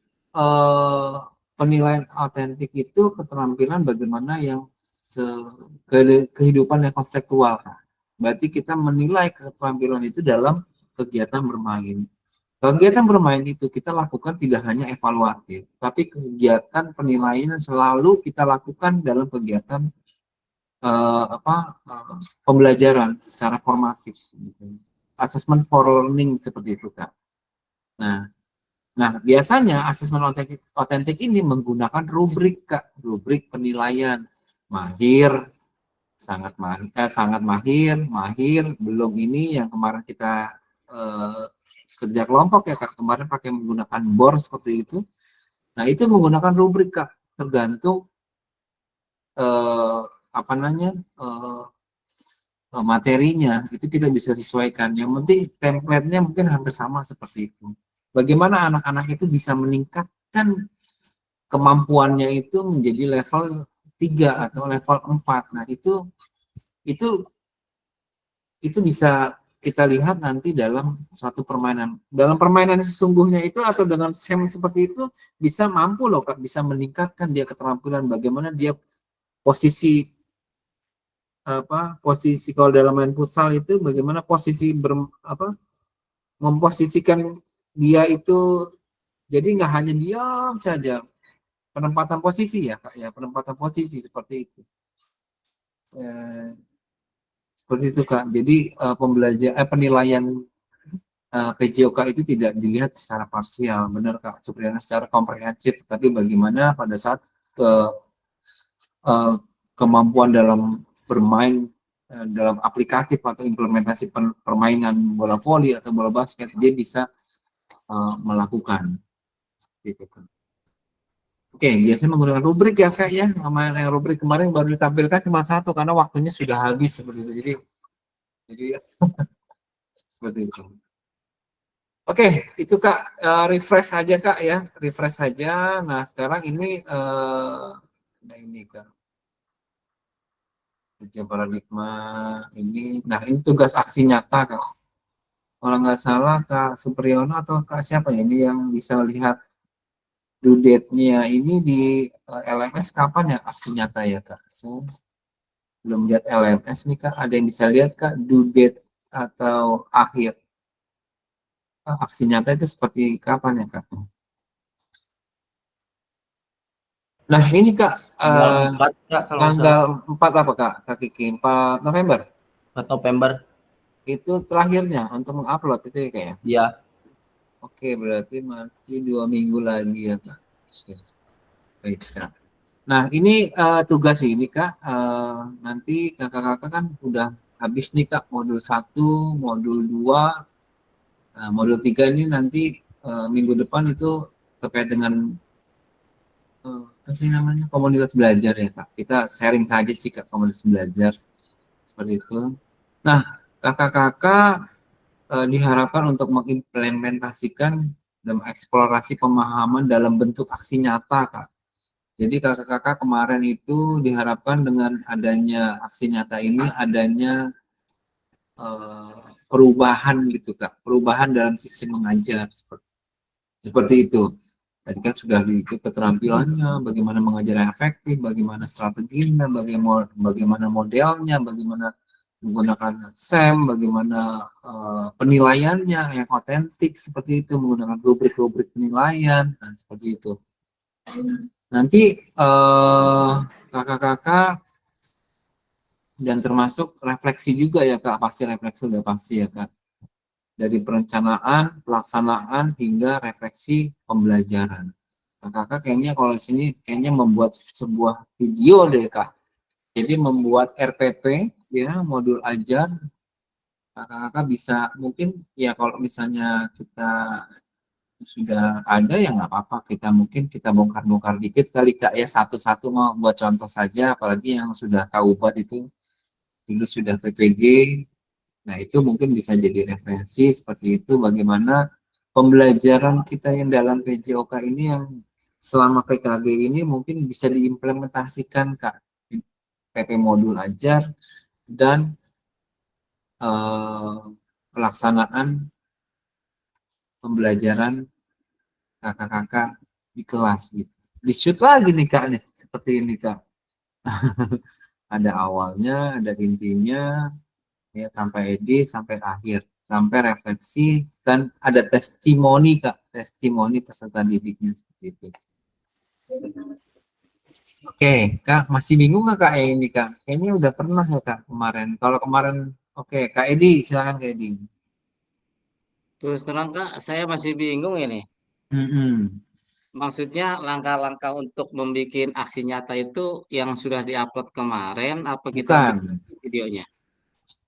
penilaian autentik itu keterampilan bagaimana yang kehidupan yang konseptual. Berarti kita menilai keterampilan itu dalam kegiatan bermain. Kegiatan bermain itu kita lakukan tidak hanya evaluatif, tapi kegiatan penilaian selalu kita lakukan dalam kegiatan pembelajaran secara formatif. Gitu. Assessment for learning seperti itu Kak. Nah, biasanya asesmen otentik ini menggunakan rubrik Kak, rubrik penilaian mahir, sangat mahir, belum ini yang kemarin kita kerja kelompok ya Kak, kemarin pakai menggunakan BOR seperti itu. Nah, itu menggunakan rubrik Kak, tergantung materinya, itu kita bisa sesuaikan. Yang penting template-nya mungkin hampir sama seperti itu. Bagaimana anak-anak itu bisa meningkatkan kemampuannya itu menjadi level 3 atau level 4. Nah, itu bisa kita lihat nanti dalam suatu permainan. Dalam permainan sesungguhnya itu atau dengan SEM seperti itu bisa mampu loh Kak, bisa meningkatkan dia keterampilan bagaimana dia posisi kalau dalam main futsal itu bagaimana posisi memposisikan dia itu, jadi nggak hanya diam saja, penempatan posisi ya Kak ya, penempatan posisi seperti itu. Seperti itu Kak. Jadi penilaian PJOK itu tidak dilihat secara parsial, benar Kak Supriyono, secara komprehensif, tapi bagaimana pada saat kemampuan dalam bermain dalam aplikatif atau implementasi permainan bola voli atau bola basket, dia bisa melakukan gitu kan. Oke, biasanya menggunakan rubrik ya Kak ya. Yang rubrik kemarin baru ditampilkan cuma 1 karena waktunya sudah habis seperti itu. Jadi seperti itu. Oke, itu Kak, refresh saja Kak ya, refresh saja. Nah sekarang ini Kak, kerja paradigma ini. Nah ini tugas aksi nyata Kak. Kalau nggak salah Kak Supriyono atau Kak siapa ya ini yang bisa lihat due date-nya ini di LMS kapan ya aksi nyata ya Kak? Saya belum lihat LMS nih Kak. Ada yang bisa lihat Kak due date atau akhir? aksi nyata itu seperti kapan ya Kak? Nah ini Kak, Tanggal 4 Kak kalau nggak salah. tanggal 4 apa Kak? Kak Kiki, 4 November? 4 November. Itu terakhirnya untuk mengupload itu ya Kak ya? Iya. Oke, berarti masih 2 minggu lagi ya Kak. Oke. Baik Kak. Nah ini tugas ini Kak, nanti kakak-kakak kan udah habis nih Kak modul 1, modul 2, modul 3 ini nanti minggu depan itu terkait dengan apa sih namanya, komunitas belajar ya Kak. Kita sharing saja sih Kak, komunitas belajar seperti itu. Nah kakak-kakak diharapkan untuk mengimplementasikan dan mengeksplorasi pemahaman dalam bentuk aksi nyata Kak. Jadi kakak-kakak kemarin itu diharapkan dengan adanya aksi nyata ini adanya perubahan gitu Kak, perubahan dalam sistem mengajar seperti itu. Tadi kan sudah diikut keterampilannya, bagaimana mengajar yang efektif, bagaimana strateginya, bagaimana modelnya, bagaimana menggunakan SEM, bagaimana penilaiannya yang otentik seperti itu, menggunakan rubrik-rubrik penilaian, dan seperti itu. Nanti kakak-kakak dan termasuk refleksi juga ya Kak, pasti refleksi udah pasti ya Kak. Dari perencanaan, pelaksanaan, hingga refleksi pembelajaran. Kakak kayaknya kalau di sini kayaknya membuat sebuah video deh Kak. Jadi membuat RPP ya, modul ajar. Kakak bisa mungkin ya kalau misalnya kita sudah ada ya nggak apa-apa, kita mungkin kita bongkar-bongkar dikit kali Kak ya, satu-satu mau buat contoh saja, apalagi yang sudah KUPAT itu dulu sudah PPG. Nah itu mungkin bisa jadi referensi seperti itu, bagaimana pembelajaran kita yang dalam PJOK ini yang selama PKG ini mungkin bisa diimplementasikan Kak, PP modul ajar dan pelaksanaan pembelajaran kakak-kakak di kelas gitu. Di-shoot lagi nih Kak nih, seperti ini Kak. Ada awalnya, ada intinya, ya sampai edit, sampai akhir, sampai refleksi, dan ada testimoni Kak, testimoni peserta didiknya seperti itu. Oke, Kak, masih bingung nggak Kak ini Kak? Kayaknya udah pernah ya Kak kemarin. Kalau kemarin, oke, Kak Edi, silakan Kak Edi. Terus terang Kak, saya masih bingung ini. Maksudnya langkah-langkah untuk membuat aksi nyata itu yang sudah diupload kemarin, apa kita Bukan. bikin videonya?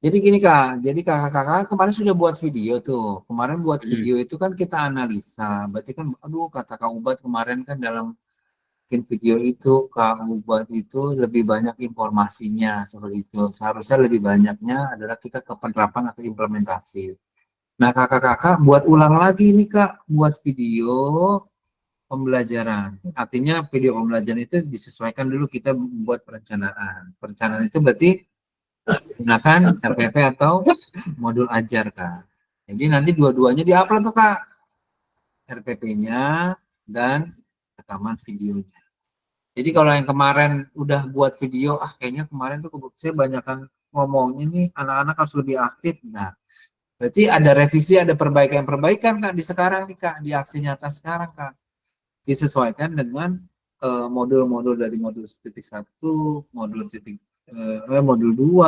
Jadi gini Kak, jadi kakak-kakak kemarin sudah buat video tuh. Kemarin buat video itu kan kita analisa. Berarti kan, aduh kata Kak Ubat kemarin kan dalam bikin video itu, Kak Ubat itu lebih banyak informasinya seperti itu. Seharusnya lebih banyaknya adalah kita ke penerapan atau implementasi. Nah kakak-kakak buat ulang lagi nih Kak, buat video pembelajaran. Artinya video pembelajaran itu disesuaikan dulu, kita buat perencanaan. Perencanaan itu berarti gunakan RPP atau modul ajar Kak. Jadi nanti dua-duanya diupload tuh Kak, RPP-nya dan rekaman videonya. Jadi kalau yang kemarin udah buat video, kayaknya kemarin tuh saya banyakkan ngomongnya nih, anak-anak harus lebih aktif. Nah, berarti ada revisi, ada perbaikan-perbaikan Kak di sekarang nih Kak, di aksi nyata sekarang Kak. Disesuaikan dengan modul-modul dari modul titik 1, modul titik modul 2.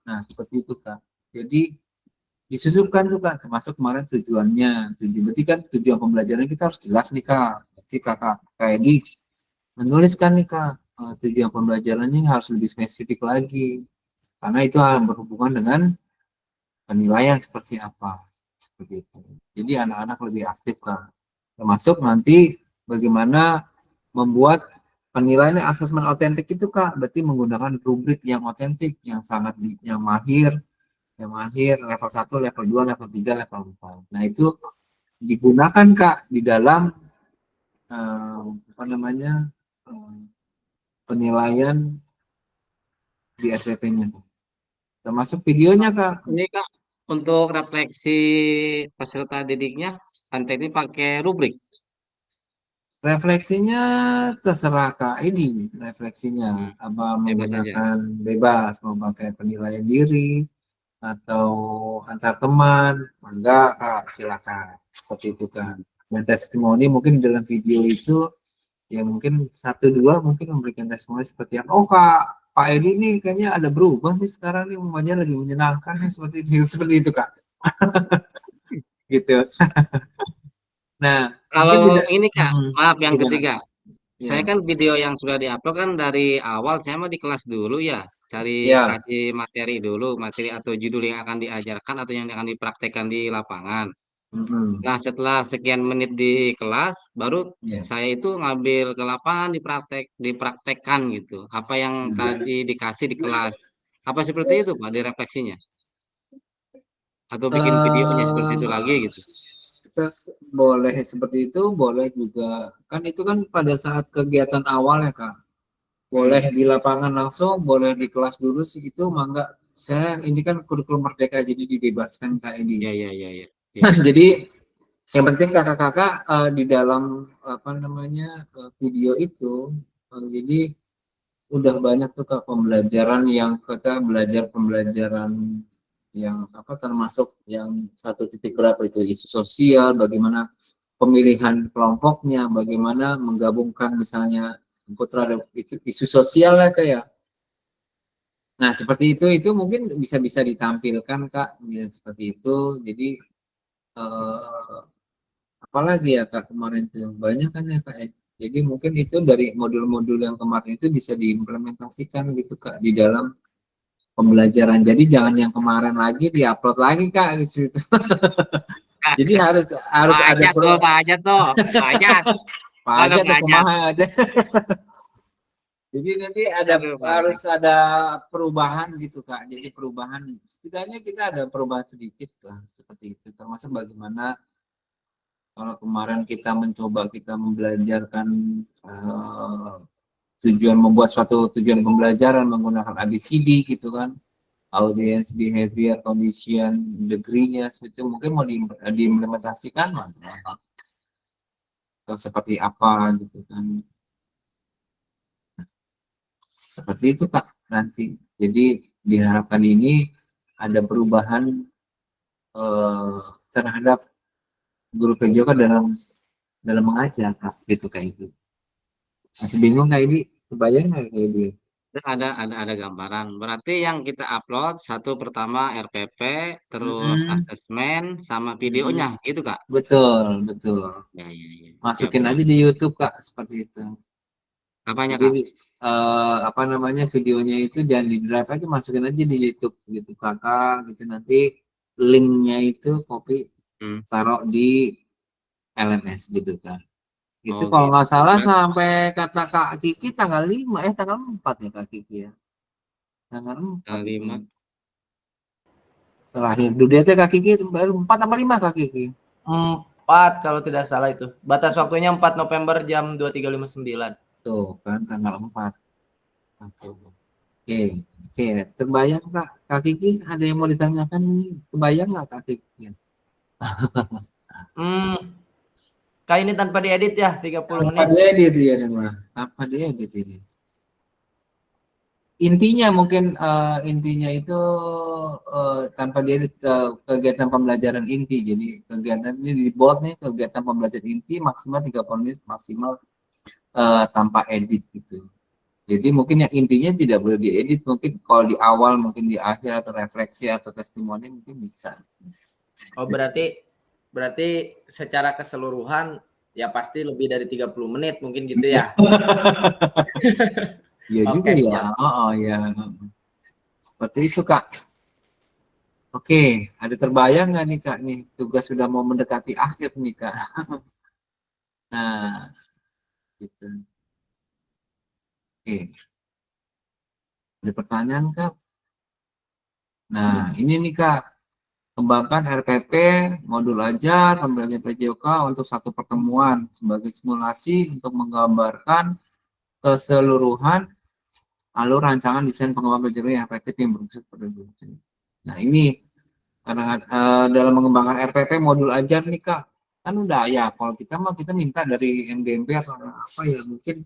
Nah, seperti itu Kak. Jadi disusupkan tuh Kak, termasuk kemarin tujuannya. Berarti kan tujuan pembelajaran kita harus jelas nih Kak. Berarti Kakak Edi menuliskan nih Kak, tujuan pembelajarannya harus lebih spesifik lagi. Karena itu hal yang berhubungan dengan penilaian seperti apa. Seperti itu. Jadi anak-anak lebih aktif Kak. Termasuk nanti bagaimana membuat penilaian asesmen otentik itu Kak, berarti menggunakan rubrik yang otentik, yang sangat yang mahir level 1, level 2, level 3, level 4. Nah, itu digunakan Kak di dalam penilaian di RPP-nya. Termasuk videonya Kak. Ini Kak, untuk refleksi peserta didiknya, kan ini pakai rubrik. Refleksinya terserah Kak, ini refleksinya apa menggunakan bebas, mau pakai penilaian diri atau antar teman, enggak Kak, silakan. seperti itu kan. Dan testimoni mungkin dalam video itu ya mungkin 1-2 mungkin memberikan testimoni seperti yang Pak Edi nih kayaknya ada berubah nih sekarang nih, umumnya lebih menyenangkan nih seperti itu Kak. Gitu. Nah, Kalau ini Kak, maaf yang gimana? ketiga. Saya kan video yang sudah diupload kan dari awal saya mah di kelas dulu ya, kasih materi dulu, materi atau judul yang akan diajarkan atau yang akan dipraktekkan di lapangan. Nah, setelah sekian menit di kelas, baru saya itu ngambil ke lapangan dipraktekkan gitu. Apa yang tadi dikasih di kelas. Apa seperti itu Pak, direfleksinya? Atau bikin videonya seperti itu lagi gitu. Kita boleh seperti itu, boleh juga. Kan itu kan pada saat kegiatan awal ya Kak. Boleh di lapangan langsung, boleh di kelas dulu sih itu, mangga. Saya ini kan kurikulum merdeka jadi dibebaskan Kak ini. Iya. Jadi yang penting kakak-kakak di dalam video itu, jadi udah banyak tuh Kak pembelajaran yang kita belajar pembelajaran yang termasuk yang 1.0 itu isu sosial, bagaimana pemilihan kelompoknya, bagaimana menggabungkan misalnya putra isu sosial lah kayak. Nah seperti itu mungkin bisa ditampilkan Kak, ya, seperti itu. Jadi apalagi ya Kak kemarin tuh banyak kan ya Kak ya. Jadi mungkin itu dari modul-modul yang kemarin itu bisa diimplementasikan gitu Kak di dalam pembelajaran. Jadi jangan yang kemarin lagi diupload lagi Kak gitu. Jadi harus ada Pak Ajat kumaha aja. Jadi nanti harus ada perubahan gitu Kak. Jadi perubahan setidaknya kita ada perubahan sedikit lah seperti itu. Termasuk bagaimana kalau kemarin kita membelajarkan membuat suatu tujuan pembelajaran menggunakan ABCD gitu kan, audience, behavior, condition, degree-nya seperti itu, mungkin mau diimplementasikan atau seperti apa gitu kan, seperti itu Kak nanti. Jadi diharapkan ini ada perubahan terhadap guru PJOK dalam mengajar Kak, gitu kayak itu. Masih bingung kayak ini, kebayang nggak kayak ini? Ada gambaran. Berarti yang kita upload satu pertama RPP, terus asesmen sama videonya, gitu Kak? Betul. Ya. Masukin aja di YouTube Kak, seperti itu. Apanya Jadi, Kak? videonya itu jangan di drive aja, masukin aja di YouTube gitu Kakak, gitu nanti linknya itu copy taruh di LMS gitu kan. Itu kalau nggak salah sampai kata Kak Kiki tanggal 5 tanggal 4 ya Kak Kiki ya. Tanggal 4 itu. Terakhir dudiatnya Kak Kiki 4 sama 5 Kak Kiki. 4 kalau tidak salah itu. Batas waktunya 4 November jam 23.59. Tuh kan tanggal 4. Oke. Terbayang Kak Kiki, ada yang mau ditanyakan nih? Kebayang nggak Kak Kiki? Kayak ini tanpa diedit ya, 30 menit. Tanpa diedit ya, tanpa diedit ini. Intinya mungkin intinya itu tanpa diedit kegiatan pembelajaran inti. Jadi kegiatan ini dibuat nih kegiatan pembelajaran inti maksimal 30 menit maksimal tanpa edit gitu. Jadi mungkin yang intinya tidak boleh diedit, mungkin kalau di awal, mungkin di akhir atau refleksi atau testimoni mungkin bisa. Oh berarti secara keseluruhan ya pasti lebih dari 30 menit mungkin gitu ya. Iya juga ya. Ya. Seperti itu Kak. Oke, ada terbayang nggak nih Kak nih, tugas sudah mau mendekati akhir nih Kak. Nah, gitu. Oke. Ada pertanyaan Kak? Nah, ini nih Kak, kembangkan RPP, modul ajar, pembelajaran PJOK untuk satu pertemuan sebagai simulasi untuk menggambarkan keseluruhan alur rancangan desain pengembangan belajar yang efektif yang berpusat pada dosen. Nah ini karena dalam mengembangkan RPP modul ajar nih Kak, kan udah ya kalau kita minta dari MGMP atau apa ya mungkin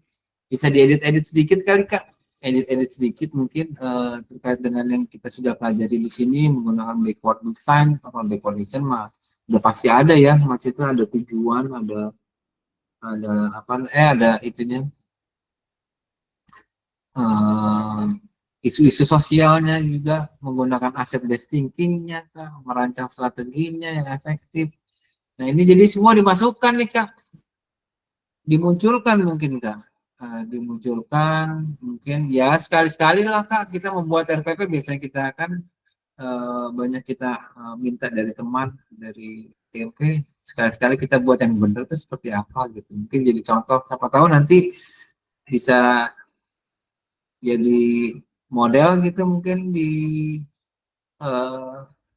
bisa diedit-edit sedikit kali Kak. edit sedikit mungkin terkait dengan yang kita sudah pelajari di sini menggunakan backward design. Kalau backward design mah udah pasti ada ya, maksudnya ada tujuan, ada itunya, isu-isu sosialnya juga, menggunakan asset based thinkingnya kak, merancang strateginya yang efektif. Nah ini jadi semua dimasukkan nih kak, dimunculkan mungkin kak. Dimunculkan mungkin ya sekali-sekali lah kak, kita membuat RPP biasanya kita akan banyak kita minta dari teman dari TMP, sekali-sekali kita buat yang benar itu seperti apa gitu, mungkin jadi contoh, siapa tahu nanti bisa jadi model gitu mungkin di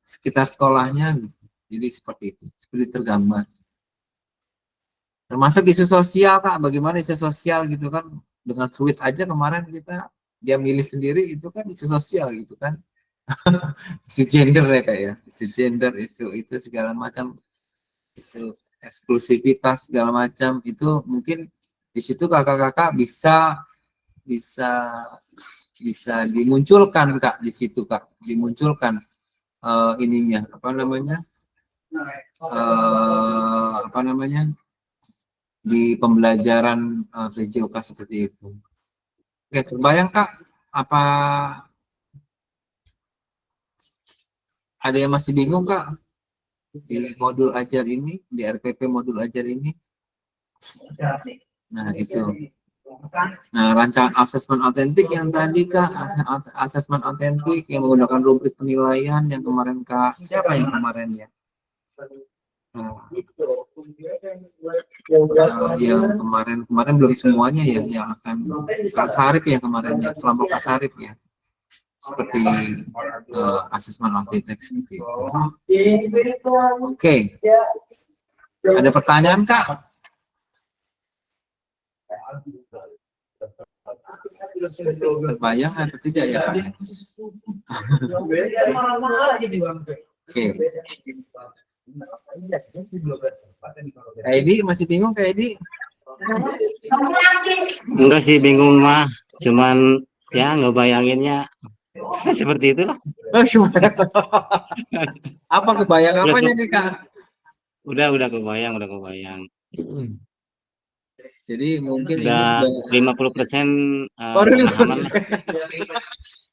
sekitar sekolahnya gitu. Jadi seperti itu, seperti tergambar. Termasuk isu sosial kak, bagaimana isu sosial gitu kan, dengan tweet aja kemarin dia milih sendiri itu kan isu sosial gitu kan. Isu gender ya kak ya, isu gender, isu itu segala macam, isu eksklusivitas segala macam, itu mungkin di situ kakak-kakak bisa dimunculkan kak, di situ kak dimunculkan ininya apa namanya di pembelajaran PJOK seperti itu. Oke, terbayang kak, apa ada yang masih bingung kak di modul ajar ini, di RPP modul ajar ini? Nah itu, nah rancangan asesmen autentik yang tadi kak, asesmen autentik yang menggunakan rubrik penilaian yang kemarin kak, siapa yang kemarin ya? Yang kemarin belum semuanya ya, yang akan Kak Sarip ya kemarin ya, kelompok Kak Sarip ya, seperti asesmen autentik seperti itu. Oke. Ada pertanyaan kak? Terbayang atau tidak ya kak? Oke. Kak Edi masih bingung Kak Edi? Enggak sih bingung mah, cuman ya ngebayanginnya seperti itulah. Apa kebayang apanya nih kak? Udah kebayang. Jadi mungkin udah ini 50% baru pemahaman. 50%.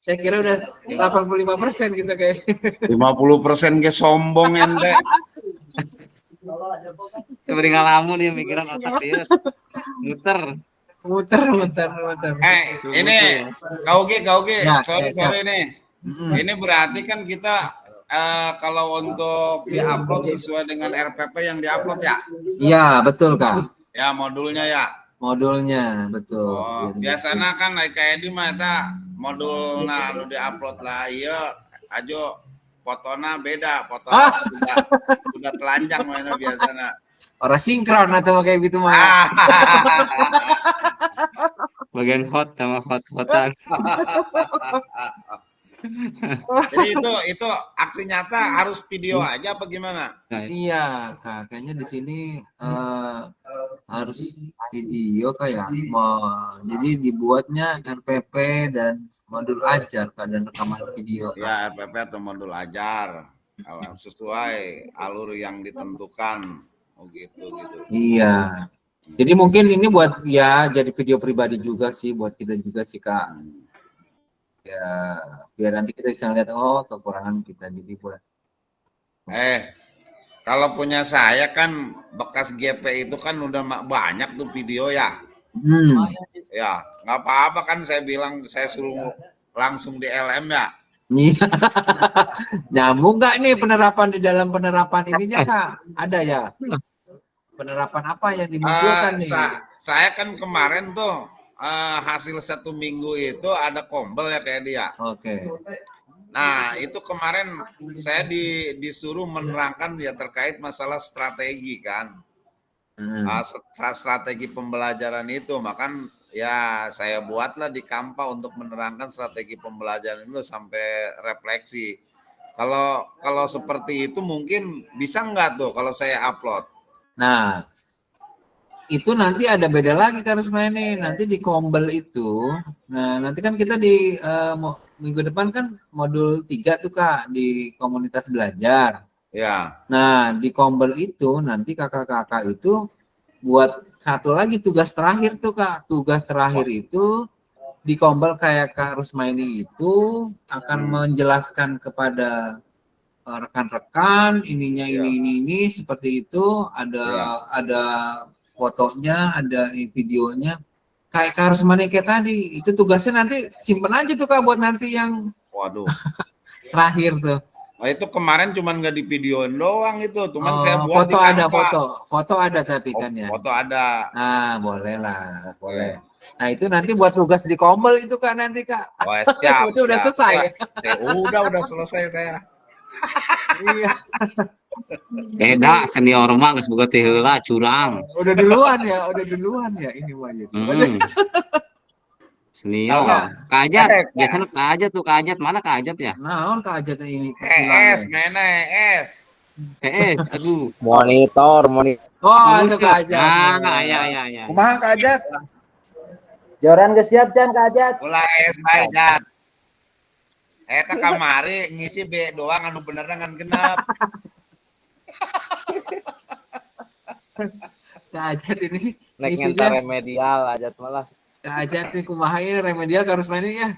Saya kira udah 85% gitu kayak. 50% ke sombong ente. Seperti ngalamun ya pikiran otak dia. Muter. Ini Kaugi, Ya, sorry nih. Ini berarti kan kita kalau untuk diupload sesuai dengan RPP yang diupload ya? Iya, betul kak. Ya modulnya ya. Modulnya betul. Oh, biasanya kan kayak di mata modul anu diupload lah, iya ajo fotona beda, foto udah telanjang mana biasanya. Orang sinkron atau kayak gitu mah. Bagian hot sama hot-hotan. Jadi itu aksi nyata harus video aja apa gimana? Iya, kak. Kayaknya di sini harus video kayak. Jadi dibuatnya RPP dan modul ajar kak, dan rekaman video. Kak. Ya RPP atau modul ajar sesuai alur yang ditentukan. Oh gitu. Iya. Jadi mungkin ini buat ya jadi video pribadi juga sih buat kita juga sih kak. Ya biar nanti kita bisa lihat kekurangan kita, jadi buat. Kalau punya saya kan bekas GP itu kan udah banyak tuh video ya. Ya nggak apa-apa kan saya bilang, saya suruh langsung di LM ya. Nyambung nggak nih penerapan di dalam penerapan ininya kak? Ada ya? Penerapan apa yang dimunculkan nih? Saya kan kemarin tuh hasil 1 minggu itu ada kombel ya kayak dia. Oke. Nah itu kemarin saya disuruh menerangkan ya terkait masalah strategi kan. Strategi pembelajaran itu, makan ya saya buatlah di Canva untuk menerangkan strategi pembelajaran itu sampai refleksi. Kalau seperti itu mungkin bisa nggak tuh kalau saya upload? Nah, itu nanti ada beda lagi Kak Rusmani, nanti di Kombel itu. Nah, nanti kan kita di minggu depan kan modul 3 tuh Kak di komunitas belajar. Ya. Nah, di Kombel itu nanti kakak-kakak itu buat satu lagi tugas terakhir tuh Kak. Tugas terakhir itu di Kombel kayak Kak Rusmaini itu akan menjelaskan kepada rekan-rekan ininya ini seperti itu, ada fotonya, ada videonya. Kayak Kak Rusmani kayak tadi, itu tugasnya nanti simpen aja tuh Kak buat nanti yang Waduh. terakhir tuh. Oh, itu kemarin cuman nggak di videoin doang itu, cuman saya buat foto di ada Canva. foto ada tapi kan ya. Foto ada. Nah, boleh lah, boleh. Nah, itu nanti buat tugas di Kombel itu Kak nanti Kak. Wah, siap. Itu udah selesai. Udah selesai saya. Iya. Beda senior mah geus boga teh heula curang. Udah duluan ya ini mah jadi. Senior. Kajat, biasanya kajat tuh kajat. Mana kajat ya? Naon kajat ini? ES, mana ES? PS, aduh. Monitor. Oh, itu kajat. Ya. Kumaha kajat? Joran geus siap Jan kajat. Ulah ES bae Jan. Eta kamari ngisi B doang anu bener ngan genep. Kajat ini Nek isinya ngentar remedial aja malah. kajat nih kumaha ini remedial harus mainin ya.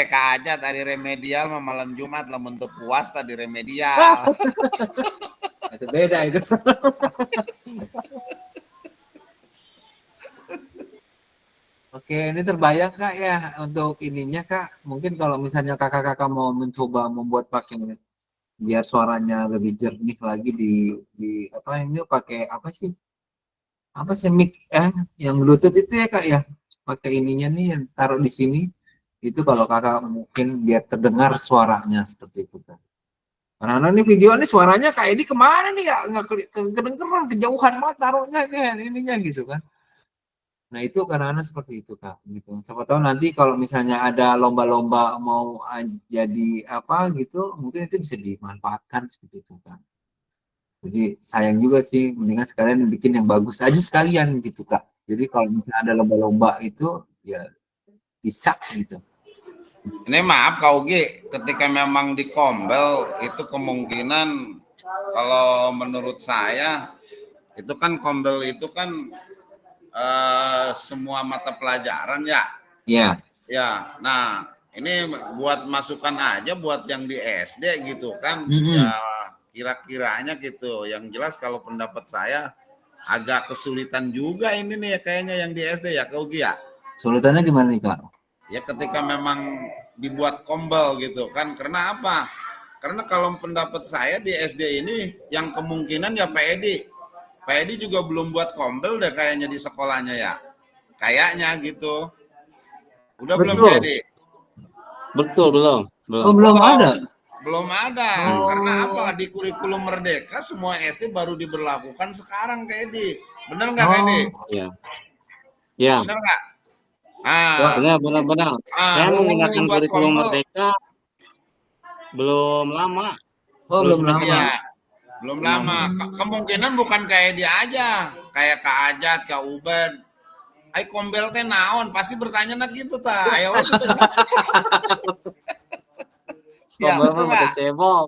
Kajat tadi remedial mah malam Jumat lamun teu puas tadi remedial. Itu beda itu. Oke, ini terbayang Kak ya untuk ininya Kak. Mungkin kalau misalnya kakak-kakak mau mencoba membuat pakai biar suaranya lebih jernih lagi di apa ini pakai apa sih mic yang Bluetooth itu ya Kak ya, pakai ininya nih yang taruh di sini itu kalau kakak mungkin biar terdengar suaranya seperti itu Kak. Karena ini video ini suaranya kayak ini kemarin nih nggak kedengeran kejauhan banget taruhnya nih ininya gitu kan. Nah itu karena seperti itu Kak gitu. Siapa tahu nanti kalau misalnya ada lomba-lomba mau jadi apa gitu, mungkin itu bisa dimanfaatkan seperti itu Kak. Jadi sayang juga sih, mendingan sekalian bikin yang bagus aja sekalian gitu Kak. Jadi kalau misalnya ada lomba-lomba itu ya bisa gitu. Ini maaf Kak Ugi, ketika memang di Kombel itu kemungkinan kalau menurut saya itu kan Kombel itu kan semua mata pelajaran ya. Iya. Ya, nah ini buat masukan aja buat yang di SD gitu kan. Ya kira-kiranya gitu. Yang jelas kalau pendapat saya agak kesulitan juga ini nih kayaknya yang di SD ya Kak Ugi ya. Sulitannya gimana nih Kak? Ya ketika memang dibuat Kombel gitu kan. Karena apa? Karena kalau pendapat saya di SD ini yang kemungkinan ya Pak Edi. Pak Edi juga belum buat Kombel deh kayaknya di sekolahnya ya. Kayaknya gitu. Udah belum jadi? Betul, belum. Oh, belum ada. Belum ada. Karena apa? Di kurikulum Merdeka semua SD baru diberlakukan sekarang Kak Edi. Bener nggak Kak Edi? Iya. Ya. Bener nggak? Benar. Saya menggunakan kurikulum Merdeka belum lama. Oh, belum lama. Ya, belum lama. Kemungkinan bukan kayak dia aja, kayak Kak Ajat, Kak Uben. Ai Kombel teh naon? Pasti bertanya nak gitu ta. Ayo. Kombel mah pakai cebok.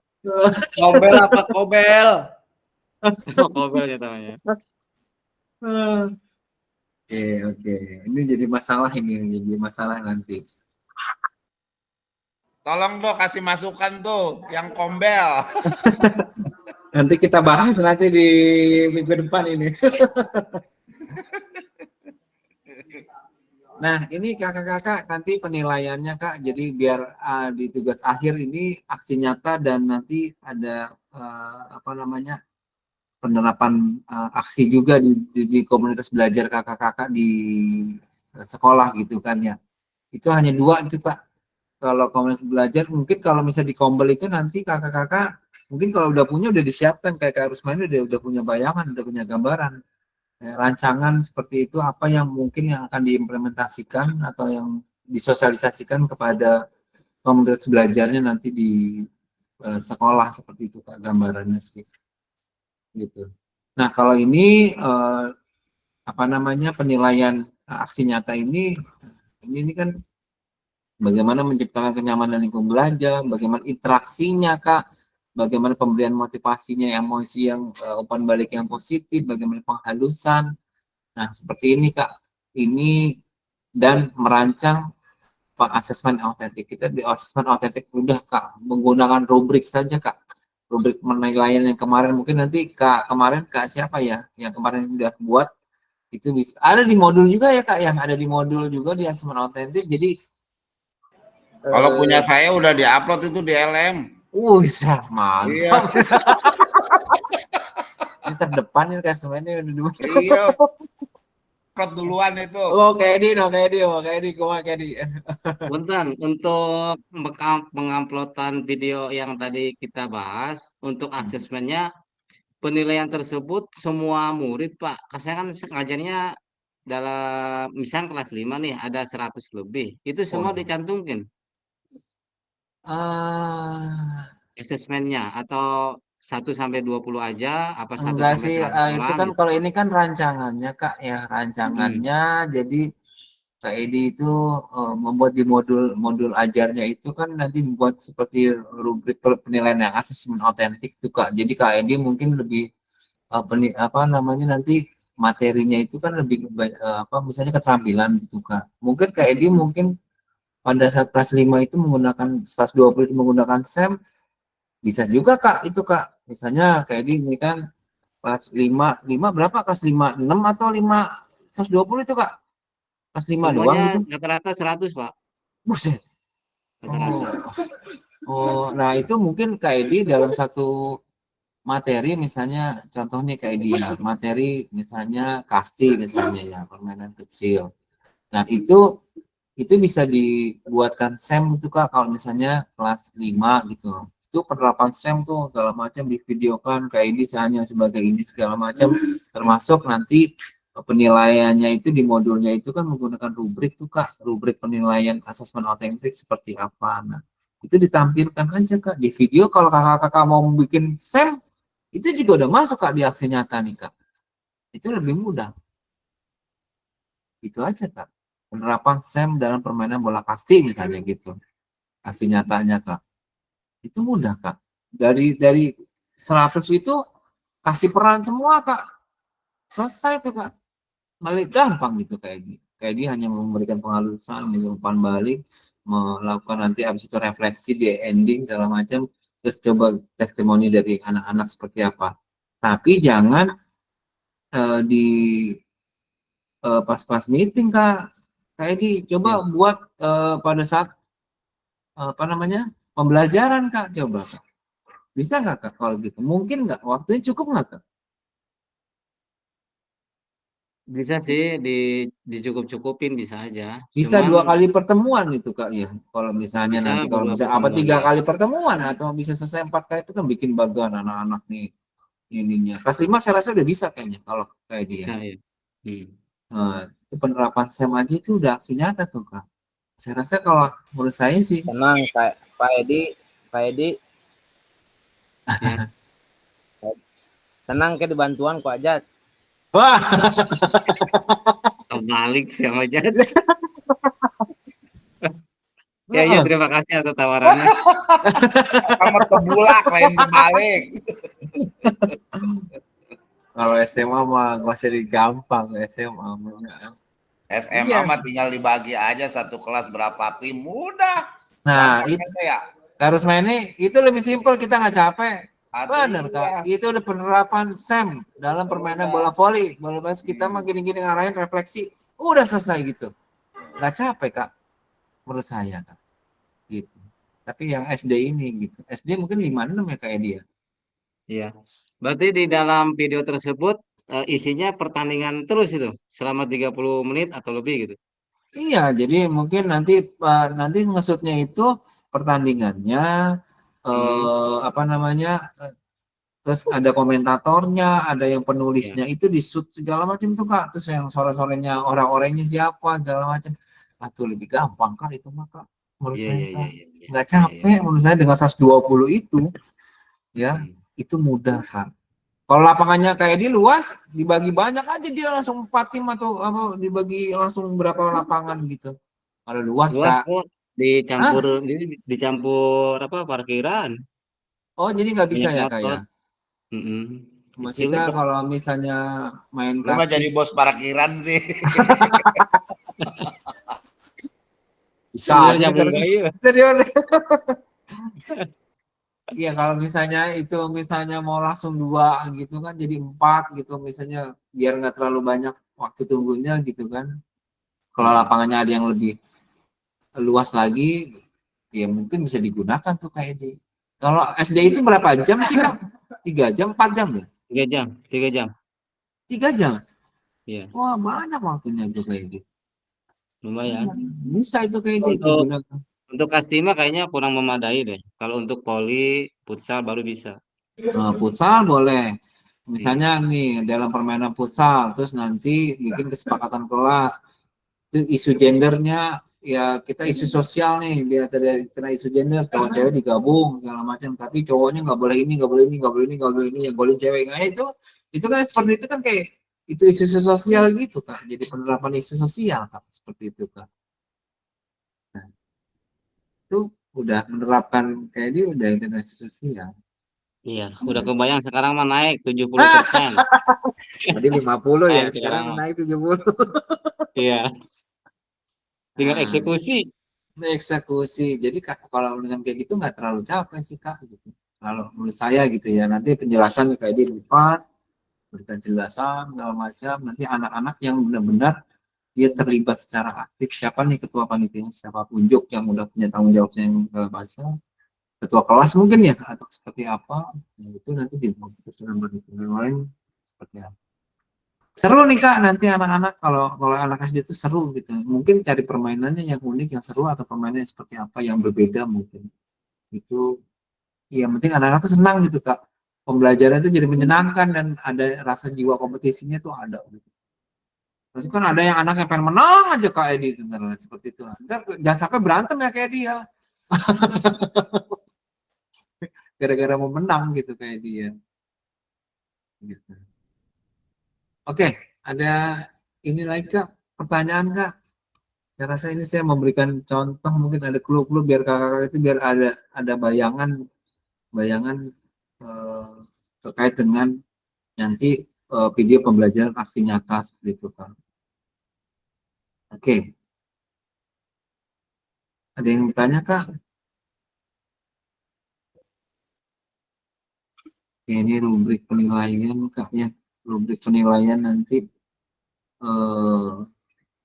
Kombel apa kobel? Kombel ya namanya. Oke. Ini jadi masalah nanti. Tolong dong kasih masukan tuh yang Kombel. Nanti kita bahas nanti di minggu depan ini. Nah, ini kakak-kakak nanti penilaiannya Kak. Jadi biar di tugas akhir ini aksi nyata dan nanti ada penerapan aksi juga di komunitas belajar kakak-kakak di sekolah gitu kan ya. Itu hanya 2 itu Kak. Kalau komunitas belajar mungkin kalau misalnya di Kombel itu nanti kakak-kakak mungkin kalau udah disiapkan kayak Kak Rusmani udah punya bayangan, udah punya gambaran. Rancangan seperti itu apa yang mungkin yang akan diimplementasikan atau yang disosialisasikan kepada komunitas belajarnya nanti di sekolah seperti itu Kak gambarannya sih gitu. Nah, kalau ini apa namanya penilaian aksi nyata ini kan bagaimana menciptakan kenyamanan lingkungan belajar, bagaimana interaksinya Kak, bagaimana pemberian motivasinya, emosi yang umpan balik yang positif, bagaimana penghalusan. Nah, seperti ini Kak. Ini dan merancang asesmen autentik. Kita di asesmen autentik udah Kak menggunakan rubrik saja Kak. Rubrik penilaian yang kemarin mungkin nanti kemarin Kak siapa ya yang kemarin udah buat itu bisa ada di modul juga ya Kak, yang ada di modul juga di asesmen autentik. Jadi kalau punya saya udah diupload itu di LM. Wah, mantap. Iya. Ini terdepan ini customer-nya udah dulu. Iya. Upload duluan itu. Oke, Edi. Punten, untuk penguploadan video yang tadi kita bahas, untuk asesmennya penilaian tersebut semua murid Pak. Saya kan ngajarnya dalam misalnya kelas 5 nih ada 100 lebih. Itu semua dicantumkan. Asesmennya atau 1 sampai 20 aja apa 1 enggak sampai sih 100 itu orang kan gitu. kalau ini kan rancangannya Kak ya, rancangannya jadi Kak Edi itu membuat di modul ajarnya itu kan nanti membuat seperti rubrik penilaian yang asesmen autentik tuh Kak. Jadi Kak Edi mungkin lebih apa namanya nanti materinya itu kan lebih apa misalnya keterampilan gitu Kak. Mungkin Kak Edi mungkin pada saat kelas 5 itu menggunakan 120 itu menggunakan SEM bisa juga Kak itu Kak. Misalnya Kak Edi ini kan kelas 5 berapa kelas 5 6 atau 120 itu Kak. Kelas 5 doang Semuanya gitu. rata-rata 100 Pak. Buset. Rata-rata. Nah itu mungkin Kak Edi dalam satu materi misalnya contohnya kayak di materi misalnya kasti misalnya ya permainan kecil. Nah itu bisa dibuatkan SEM itu Kak kalau misalnya kelas 5 gitu. Itu penerapan SEM tuh segala macam divideokan kayak ini hanya sebagai ini segala macam termasuk nanti penilaiannya itu di modulnya itu kan menggunakan rubrik tuh Kak, rubrik penilaian asesmen autentik seperti apa. Nah, itu ditampilkan aja Kak di video. Kalau kakak-kakak mau bikin SEM itu juga udah masuk Kak di aksi nyata nih Kak. Itu lebih mudah. Itu aja Kak. Penerapan SEM dalam permainan bola kasti misalnya gitu. Aksi nyatanya Kak. Itu mudah Kak. Dari 100 itu kasih peran semua Kak. Selesai tuh Kak. Malah gampang gitu kayak gini. Kayak dia hanya memberikan penghalusan, umpan balik, melakukan nanti habis itu refleksi di ending segala macam, terus coba testimoni dari anak-anak seperti apa. Tapi jangan di pas kelas meeting Kak. Kayak di coba buat pada saat apa namanya pembelajaran Kak, coba Kak. Bisa nggak Kak kalau gitu? Mungkin nggak? Waktunya cukup nggak Kak? Bisa sih dicukup-cukupin bisa aja. Bisa Cuman 2 kali pertemuan itu Kak ya. Kalau misalnya bisa nanti kalau bisa beberapa apa 3 pertemuan. kali pertemuan atau bisa selesai 4 kali itu kan bikin bagan anak-anak nih ininya. Kelas 5 saya rasa udah bisa kayaknya kalau kayak dia. Bisa ya. Nah, itu penerapan SEM aja itu udah aksi nyata tuh Kak. Saya rasa kalau menurut saya sih. Tenang Pak Edi. Ya. Tenang ke dibantuan kok aja. Wah. Kebalik sama jadi. Ya, terima kasih atas tawarannya. Sama tebulak lain dibalik. Kalau SMA mah masih gampang SMA. SMA mah tinggal dibagi aja satu kelas berapa tim, mudah. Nah, itu ya. Harus mainnya itu lebih simpel, kita nggak capek. Benar Kak, itu udah penerapan SEM dalam permainan bola voli. Bola basket kita mah gini-gini ngarahin refleksi, udah selesai gitu. Nggak capek Kak, menurut saya Kak. Gitu. Tapi yang SD ini gitu, SD mungkin 5-6 ya kayak dia. Iya. Berarti di dalam video tersebut isinya pertandingan terus itu selama 30 menit atau lebih gitu. Iya, jadi mungkin nanti ngesutnya itu pertandingannya apa namanya terus ada komentatornya, ada yang penulisnya itu di shoot segala macam tuh Kak. Terus yang sore-sorenya orang-orangnya siapa segala macam. Atau lebih gampang kan itu mah Kak. Menurut saya Kak. Nggak capek menurut saya dengan 120 itu ya itu mudah Kak. Kalau lapangannya kayak di luas, dibagi banyak aja dia langsung 4 tim atau apa dibagi langsung berapa lapangan gitu. Kalau luas Luas Kak. kok Hah? dicampur apa parkiran, Oh jadi nggak bisa banyak ya Kak motor. ya? Kecil Maksudnya kok. kalau misalnya main Lu mah jadi kasih bos parkiran sih. bisa Senior aja nyambung terus. bayi. Serius. Iya kalau misalnya itu misalnya mau langsung 2 gitu kan jadi 4 gitu misalnya biar nggak terlalu banyak waktu tunggunya gitu kan. Kalau lapangannya ada yang lebih luas lagi ya mungkin bisa digunakan tuh kayak di. Kalau SD itu berapa jam sih Kak? 3 jam, 4 jam ya? 3 jam, 3 jam. 3 jam? Iya, Wah banyak waktunya tuh kayak di. lumayan. Bisa itu kayak di Untuk digunakan. untuk Kastima kayaknya kurang memadai deh. Kalau untuk voli, futsal baru bisa. Nah, futsal boleh. Iya. Misalnya nih dalam permainan futsal, terus nanti bikin kesepakatan kelas. Itu isu gendernya ya kita isu sosial nih biar dari kena isu gender cowok cewek digabung segala macam tapi cowoknya nggak boleh ini nggak boleh ini nggak boleh ini nggak boleh ini yang boleh cewek nah, itu kan seperti itu kan kayak itu isu sosial gitu Kak jadi penerapan isu sosial Kak seperti itu Kak nah, itu udah menerapkan kayak dia udah itu isu sosial. Iya, udah kebayang sekarang mah naik 70%. Tadi 50 ya, Naik sekarang sekarang mah. naik 70. Iya, tinggal Nah, eksekusi. eksekusi. Jadi kalau dengan kayak gitu nggak terlalu capek sih Kak gitu. Terlalu menurut saya gitu ya. Nanti penjelasan kayak di depan, berikan penjelasan segala macam. Nanti anak-anak yang benar-benar dia terlibat secara aktif. Siapa nih ketua panitia? Siapa unjuk yang udah punya tanggung jawabnya yang dalam bahasa ketua kelas mungkin ya atau seperti apa? Ya, itu nanti dengan yang lain seperti apa. Seru nih Kak, nanti anak-anak kalau anak SD itu seru gitu. Mungkin cari permainannya yang unik, yang seru atau permainannya seperti apa yang berbeda mungkin. Itu ya penting anak-anak tuh senang gitu Kak. Pembelajaran itu jadi menyenangkan dan ada rasa jiwa kompetisinya tuh ada gitu. Terus kan ada yang anak yang pengen menang aja Kak Edi gitu, seperti itu. Ntar jangan sampai berantem ya kayak dia. Gara-gara mau menang gitu kayak dia. Gitu. Oke, ada ini lagi Kak, pertanyaan Kak. Saya rasa ini saya memberikan contoh mungkin ada clue-clue biar kakak-kakak itu biar ada bayangan terkait dengan nanti video pembelajaran aksi nyata seperti itu kan. Oke. Ada yang bertanya Kak? Oke, ini rubrik penilaian Kak ya. Rubrik penilaian nanti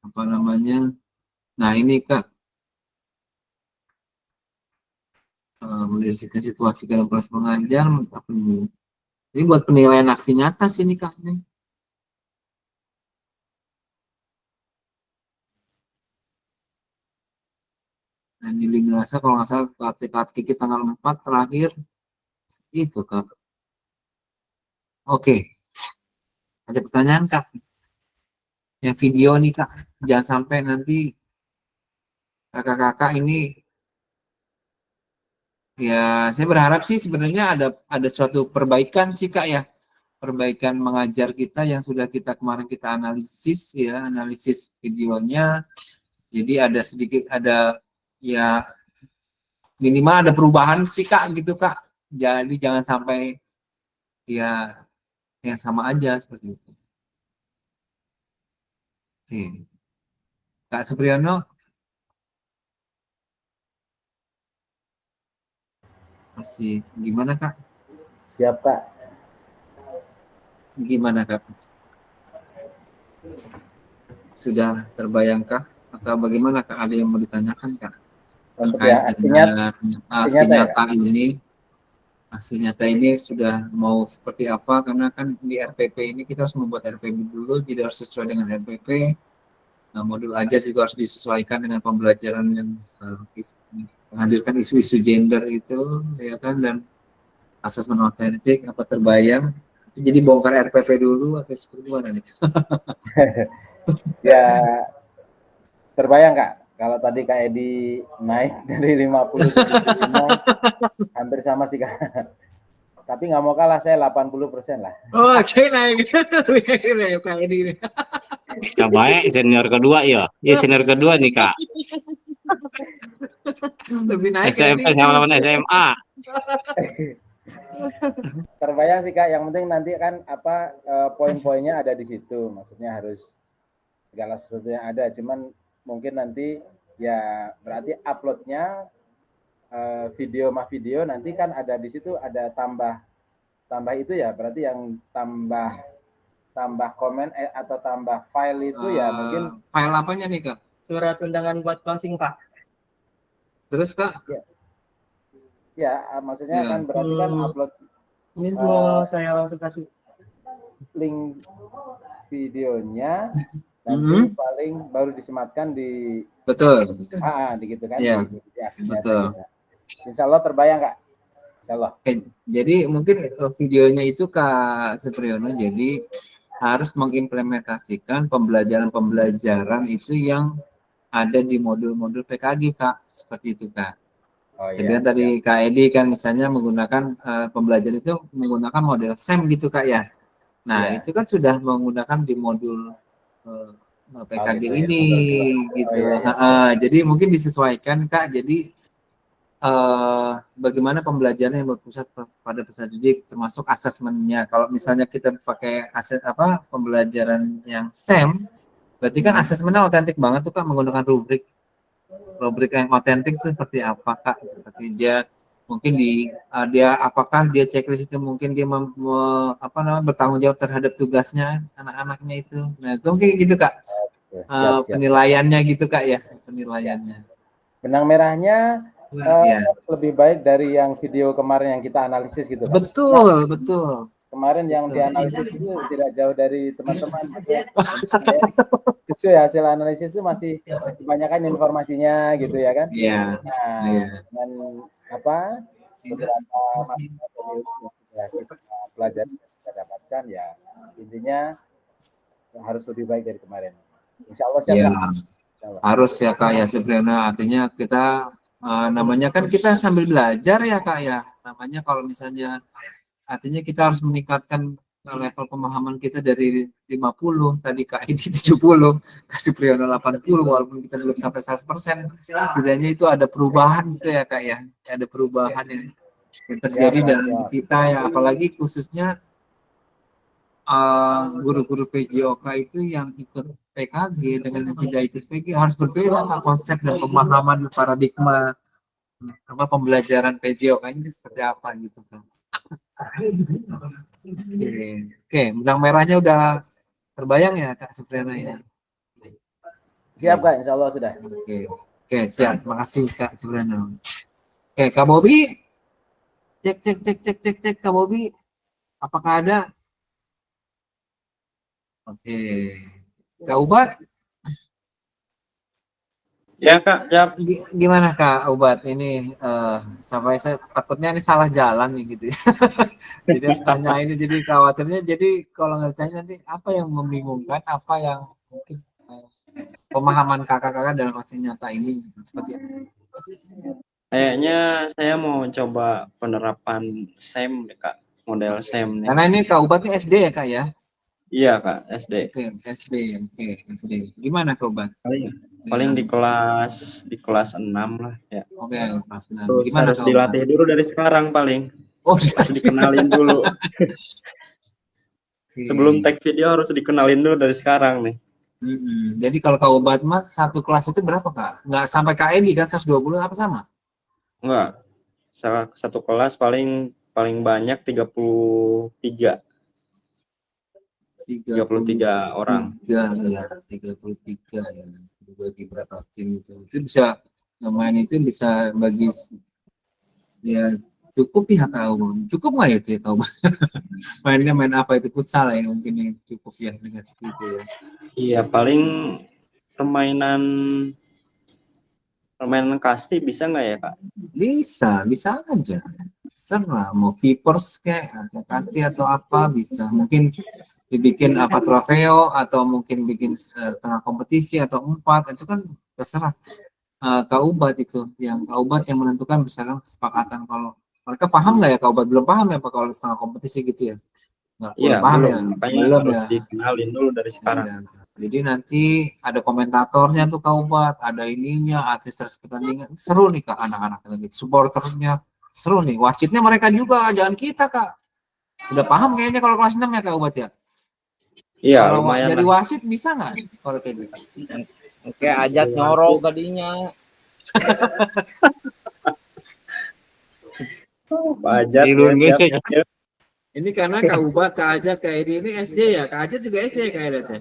apa namanya? Nah ini Kak mendeskripsikan situasi dalam proses mengajar apa ini? Ini buat penilaian aksi nyata sih ini Kak nih. Dan di lini masa kalau nggak salah Kak Kiki tanggal 4 terakhir itu Kak. Oke, ada pertanyaan Kak? Yang video nih Kak, jangan sampai nanti kakak-kakak ini ya saya berharap sih sebenarnya ada suatu perbaikan sih Kak ya. Perbaikan mengajar kita yang sudah kita kemarin kita analisis ya, analisis videonya. Jadi ada sedikit ada ya minimal ada perubahan sih Kak gitu Kak. Jadi jangan sampai ya yang sama aja seperti itu. Oke. Kak Supriyono masih gimana Kak? Siap Kak. Gimana Kak? Sudah terbayangkah atau bagaimana Kak? Ada yang mau ditanyakan Kak? Untuk Terkait yang dengan aksi nyata ya? ini. Aksi nyata ini sudah mau seperti apa? Karena kan di RPP ini kita harus membuat RPP dulu, jadi harus sesuai dengan RPP. Nah, modul ajar juga harus disesuaikan dengan pembelajaran yang menghadirkan isu-isu gender itu, ya kan, dan asesmen otentik apa terbayang. Jadi bongkar RPP dulu atau seperti mana nih? Ya terbayang Kak, kalau tadi Kak Edi naik dari 50 ke 75, hampir sama sih Kak. Tapi nggak mau kalah, saya 80% lah. Oh, saya naik kayak ini. Bisa baik senior kedua ya. Iya senior kedua nih Kak. Lebih naik SMP sama lawan SMA. Terbayang sih Kak, yang penting nanti kan apa poin-poinnya ada di situ. Maksudnya harus segala sesuatu yang ada. Cuman mungkin nanti ya berarti uploadnya video mah video nanti kan ada di situ, ada tambah itu ya, berarti yang tambah komen atau tambah file itu ya mungkin file apanya nih Kak? Surat undangan buat closing Pak. Terus Kak? ya maksudnya kan berarti kan upload Ini mau saya langsung kasih link videonya nanti paling baru disematkan di betul gitu kan. Iya. Betul. Insya Allah terbayang Kak. Insya Allah. Oke, jadi mungkin videonya itu Kak Supriyono jadi harus mengimplementasikan pembelajaran itu yang ada di modul-modul PKG Kak, seperti itu Kak. Saya tadi Kak Edi kan misalnya menggunakan pembelajaran itu menggunakan model SEM gitu Kak ya. Nah itu kan sudah menggunakan di modul PKG ini gitu. Jadi mungkin disesuaikan Kak. Jadi bagaimana pembelajaran yang berpusat pada peserta didik termasuk asesmennya. Kalau misalnya kita pakai pembelajaran yang SEM, berarti kan asesmennya otentik banget tuh Kak, menggunakan rubrik yang otentik seperti apa Kak? Seperti dia mungkin dia apakah dia checklist itu mungkin dia bertanggung jawab terhadap tugasnya anak-anaknya itu. Nah itu mungkin gitu Kak. Penilaiannya gitu Kak ya, penilaiannya. Benang merahnya lebih baik dari yang video kemarin yang kita analisis gitu. Betul. Kemarin yang dianalisis itu tidak jauh dari teman-teman. Itu hasil analisis itu masih kebanyakan informasinya gitu ya kan. Iya. Dengan beberapa materi yang kita pelajari kita dapatkan ya intinya harus lebih baik dari kemarin. Insya Allah siap. Harus ya Kak ya Supriyono, artinya kita namanya kan kita sambil belajar ya Kak ya. Namanya kalau misalnya artinya kita harus meningkatkan level pemahaman kita dari 50 tadi Kak Edi 70, Kak Supriyono 80 walaupun kita belum sampai 100%. Setidaknya itu ada perubahan gitu ya Kak ya. Ada perubahan yang terjadi dalam kita ya, apalagi khususnya guru-guru PJOK itu yang ikut PKG dengan yang tidak ikut PKG harus berbeda Kak, konsep dan pemahaman paradigma pembelajaran PJOK ini seperti apa gitu Kak. Oke, benang merahnya udah terbayang ya Kak Supriyono ya. Siap Kak, Insya Allah sudah. Oke, siap. Makasih Kak Supriyono. Oke, Kak Bobi, cek Kak Bobi, apakah ada? Oke, Kak Ubat? Ya Kak, siap. Gimana Kak Ubat ini sampai saya takutnya ini salah jalan nih gitu ya. Jadi harus tanya ini, jadi khawatirnya jadi kalau ngerjain nanti apa yang membingungkan, apa yang mungkin pemahaman kakak-kakak dalam masih nyata ini seperti apa? Kayaknya saya mau coba penerapan SEM Kak, model SEM nih. Karena ini Kak Ubat ini SD ya Kak ya? Iya Kak, SD. Oke, SD. Gimana Kak Ubat? Paling di kelas 6 lah ya. Oke, kelas 6. Terus Gimana harus dilatih dulu dari sekarang paling. Harus dikenalin dulu. Sebelum tag video harus dikenalin dulu dari sekarang nih. Jadi kalau Kak Ubat Mas satu kelas itu berapa Kak? Nggak sampai KMI kan 120 apa sama? Enggak. Satu kelas paling banyak 33 orang. 33 ya. Bagi berapa tim itu bisa main itu bisa bagi ya cukup ya Kak Umum. Cukup nggak ya itu ya Kak Umum? Mainnya main apa itu futsal ya mungkin yang cukup ya dengan seperti itu ya. Iya paling permainan kasti bisa nggak ya Kak? Bisa aja. Serah mau keepers kayak atau kasti atau apa bisa. Mungkin dibikin apa trofeo atau mungkin bikin setengah kompetisi atau 4 itu kan terserah Kak Ubat itu yang Kak Ubat yang menentukan berdasarkan kesepakatan. Kalau Mereka paham nggak ya Kak Ubat? Belum paham ya Pak kalau setengah kompetisi gitu ya? Nggak Iya, paham belum. ya? Makanya Belum harus ya? dikenalin dulu dari sekarang. Iya. Jadi nanti ada komentatornya tuh Kak Ubat, ada ininya, administrasi pertandingan. Seru nih Kak anak-anak gitu. Supporternya seru nih. Wasitnya mereka juga, jangan kita Kak. Udah paham kayaknya kalau kelas 6 ya Kak Ubat ya? Iya, Kalau lumayan jadi lah. wasit bisa nggak kalau kayak gitu? Oke, ajak nyorok tadinya. Pak Ajat ya, siap, siap. Ini karena Kak Ubat, Kak Ajat, Kak Edi ini SD ya? Kak Ajat juga SD ya Kak Ajat ya?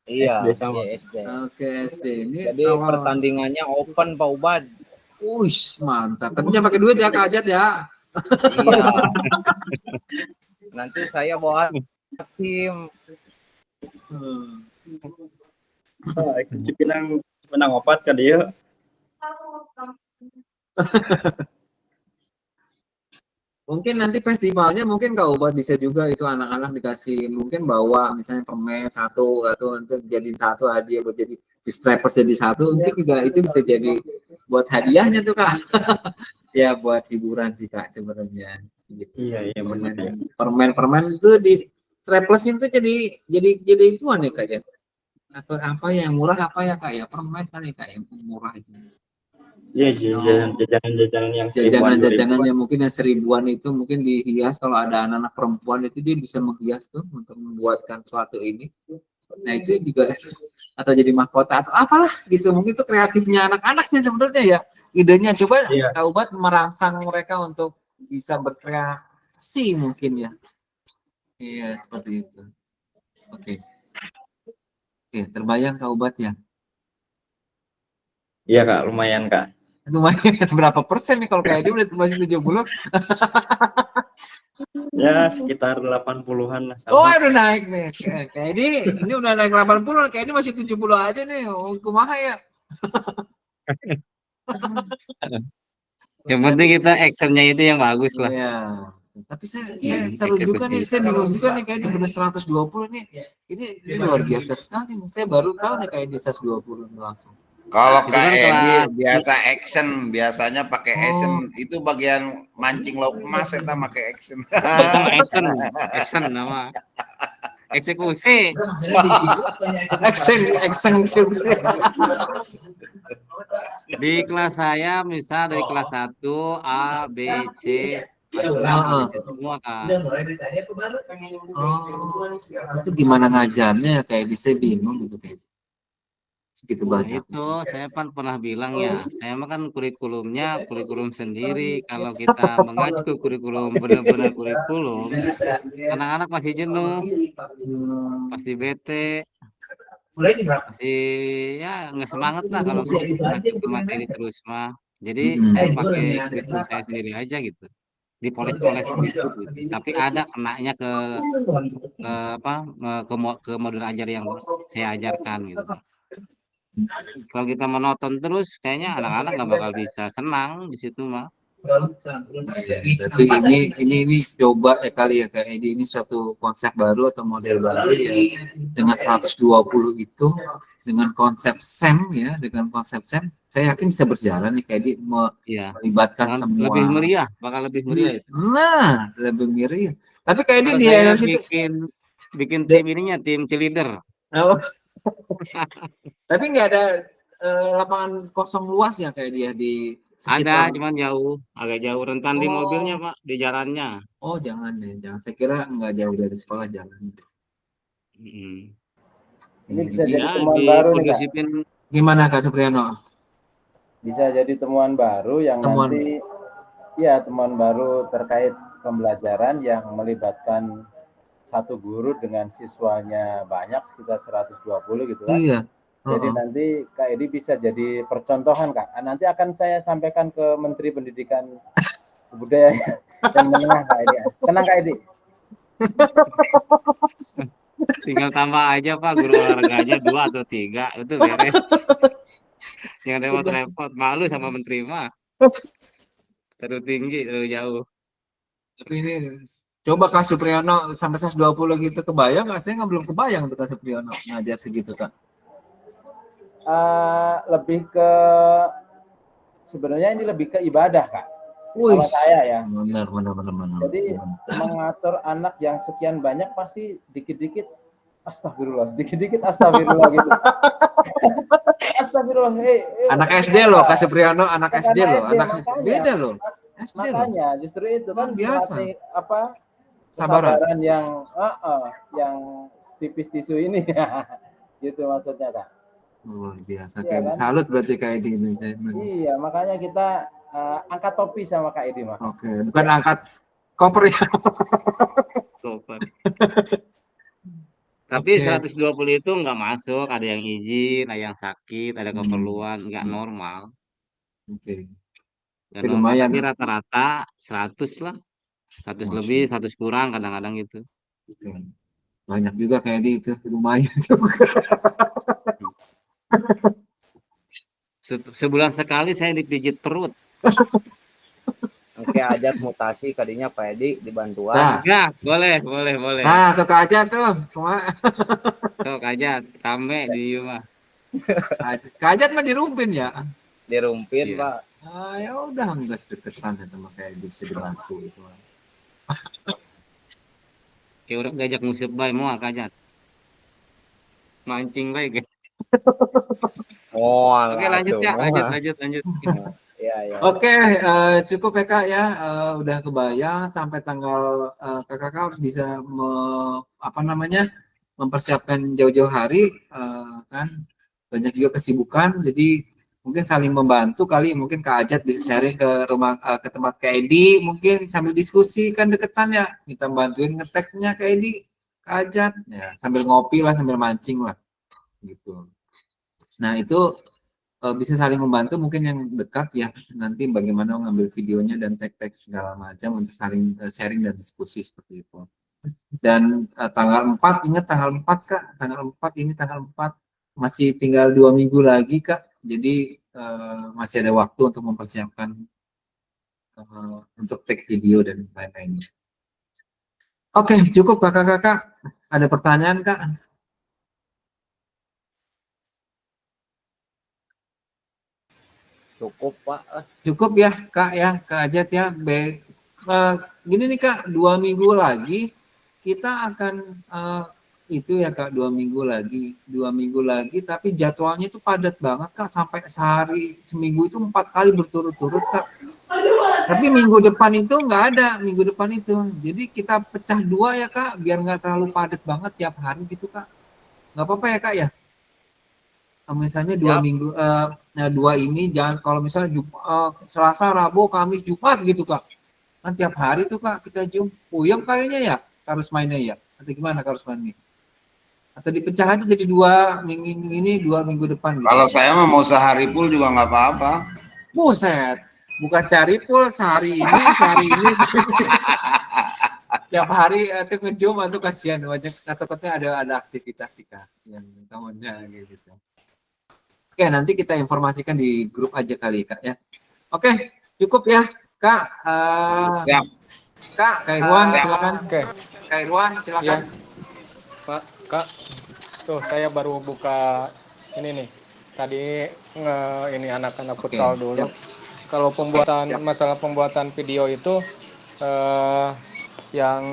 Iya, SD sama. iya, SD. Oke SD ini Jadi awal. pertandingannya open Pak Ubad. Uish, mantap. Tapi jangan pakai duit ya Kak Ajat ya. Iya. Nanti saya bawa tim. Cipinang menang opat kan dia. Mungkin nanti festivalnya mungkin Kak Ubat bisa juga itu anak-anak dikasih mungkin bawa misalnya permen satu atau untuk jadiin satu hadiah buat jadi di strappers jadi satu mungkin juga itu bisa jadi buat hadiahnya tuh Kak. Ya buat hiburan sih Kak sebenarnya. Gitu. Iya benar ya. Permen itu di strapless itu jadi ituan ya Kak ya. Atau apa yang murah apa ya Kak ya permen kali Kak yang murah itu. Iya jajanan yang jajanan yang mungkin yang 1000-an itu mungkin dihias kalau ada anak-anak perempuan itu dia bisa menghias tuh untuk membuatkan suatu ini. Nah itu juga atau jadi mahkota atau apalah gitu mungkin itu kreatifnya anak-anak sih sebenarnya ya idenya coba Kak Ubat merangsang mereka untuk bisa berkreasi mungkin ya. Iya seperti itu. Oke, terbayang Kak Ubat ya? Iya Kak, lumayan Kak. Lumayan berapa persen nih kalau kayak dia udah masih 70? Ya sekitar 80-an lah. Oh udah naik nih. Kayak ini udah naik 80, kayak ini masih 70 aja nih. Kumaha ya? Yang penting kita actionnya itu yang bagus lah. Iya. Tapi saya seru juga nih, saya bingung juga nih kayaknya bener 120 nih. Ini luar biasa sekali nih. Saya baru tahu nih kayak di 120 langsung. Kalau Itu Kak kan Edi kelas- biasa action, biasanya pakai action itu bagian mancing lauk emas kita pakai action. action nama eksekusi. Action. Di kelas saya misal dari kelas 1 A B C semua Kak. Itu gimana ngajarnya ya kayak saya bingung gitu kayak. Segitu Nah, banyak. itu saya kan pernah bilang ya, saya mah kan kurikulumnya kurikulum sendiri. Kalau kita mengacu ke kurikulum benar-benar kurikulum, anak-anak masih jenuh, pasti bete, pasti ya nggak semangat lah kalau mengacu ke materi terus mah. Jadi saya pakai kurikulum saya sendiri aja gitu, dipoles-poles gitu. Tapi ada kenanya ke modul ajar yang saya ajarkan gitu. Kalau kita menonton terus, kayaknya anak-anak nggak bakal bisa senang di situ mah. Tapi ini coba kali ya kayak ini suatu konsep baru atau model baru ya dengan 120 itu dengan konsep SEM ya saya yakin bisa berjalan nih kayak melibatkan semua. Lebih meriah, bakal lebih meriah itu. Nah, lebih meriah. Tapi kayak ini dia situ bikin tim ininya tim cheerleader. Oh. Tapi nggak ada lapangan kosong luas ya kayak dia di sekitar. Ada, cuman jauh, agak jauh rentan di mobilnya Pak, di jalannya. Oh jangan deh, jangan. Saya kira nggak jauh dari sekolah jalan. Ini bisa jadi temuan baru nih Kak. Gimana Kak Supriyono? Bisa jadi temuan baru yang nanti, ya temuan baru terkait pembelajaran yang melibatkan satu guru dengan siswanya banyak sekitar 120 gitu kan. Iya. Jadi nanti Kak Edi bisa jadi percontohan Kak. Nanti akan saya sampaikan ke Menteri Pendidikan Budaya dan Menengah Kak Edi. Tenang Kak Edi. Tinggal tambah aja Pak guru olahraganya 2 atau 3 itu beres. Jangan repot-repot, malu sama menteri mah. Terlalu tinggi, terlalu jauh. Tapi ini coba Kak Supriyono sampai 120 gitu kebayang nggak? Saya belum kebayang tuh Kak Supriyono ngajar segitu Kak. Lebih ke sebenarnya ini lebih ke ibadah Kak. Kalau saya ya. Benar. Jadi mengatur anak yang sekian banyak pasti dikit-dikit astagfirullah gitu. Astagfirullah. Anak SD loh, Kak Supriyono, anak SD loh, anak beda loh. SD loh. Makanya justru itu kan biasa. melatih Sabaran yang tipis tisu ini gitu maksudnya Kak. Luar biasa, Iya, kayak kan? salut berarti Kak Edi ini. Iya, makanya kita angkat topi sama Kak Edi, Mak. Oke, bukan angkat koper ya. Koper. Tapi 120 itu nggak masuk, ada yang izin, ada yang sakit, ada keperluan, nggak normal. Oke. Nggak normal, tapi rata-rata 100 lah. 100 lebih, 100 kurang kadang-kadang gitu. Oke. Banyak juga kayak di itu, lumayan juga. Sebulan sekali saya dipijit perut. Oke, Ajat mutasi kadinya Pak Edi dibantuan. Nah, ya, boleh. Nah, tuh Kak Ajat tuh. Tuh Kak Ajat, rame di rumah. Kak Ajat mah dirumpin ya? Dirumpin, Iya. Pak. Ya udah, enggak sedeketan sama kayak bisa dibantu gitu. Kayak orang diajak musik baik mau Kak Ajat. Mancing baik. Oh, Oke, lanjut ya, lanjut. Iya. Oke, cukup ya Kak ya, udah kebayang sampai tanggal Kakak harus bisa mempersiapkan jauh-jauh hari, kan banyak juga kesibukan, jadi mungkin saling membantu kali, mungkin Kak Ajat bisa sharing ke rumah ke tempat Kak Edi, mungkin sambil diskusi kan deketan ya, kita bantuin ngeteknya Kak Edi, Kak Ajat, ya sambil ngopi lah, sambil mancing lah, gitu. Nah itu bisa saling membantu mungkin yang dekat ya, nanti bagaimana mengambil videonya dan tag-tag segala macam untuk saling sharing dan diskusi seperti itu. Dan tanggal 4, ingat tanggal 4 Kak, tanggal 4 ini tanggal 4 masih tinggal 2 minggu lagi Kak, jadi masih ada waktu untuk mempersiapkan untuk tag video dan lain-lainnya. Oke, cukup Kakak-kakak, ada pertanyaan Kak? Cukup, Pak. Cukup ya Kak ya, Kak Ajat ya. Gini nih Kak, 2 minggu lagi kita akan itu ya Kak, 2 minggu lagi, tapi jadwalnya itu padat banget Kak, sampai seminggu itu 4 kali berturut-turut Kak. Tapi minggu depan itu nggak ada, minggu depan itu. Jadi kita pecah 2 ya Kak, biar nggak terlalu padat banget tiap hari gitu Kak. Nggak apa-apa ya Kak ya? Misalnya 2 minggu, 2 ini jangan, kalau misalnya Selasa, Rabu, Kamis, Jumat gitu Kak. Kan tiap hari tuh Kak kita puyeng kalinya ya, harus mainnya ya. Atau gimana harus mainnya? Atau dipecah aja jadi 2 minggu ini, 2 minggu depan gitu. Kalau saya mau sehari full juga nggak apa-apa. Buset, bukan cari full sehari ini. Tiap hari itu ngejum atau kasihan wajah takutnya ada aktivitas sih Kak yang temennya gitu. Oke, nanti kita informasikan di grup aja kali Kak ya. Oke, cukup ya Kak. Kak Irwan silakan. Oke. Kak Irwan silakan. Ya. Kak, tuh saya baru buka ini nih. Tadi ini anak-anak futsal dulu. Siap. Kalau masalah pembuatan video itu yang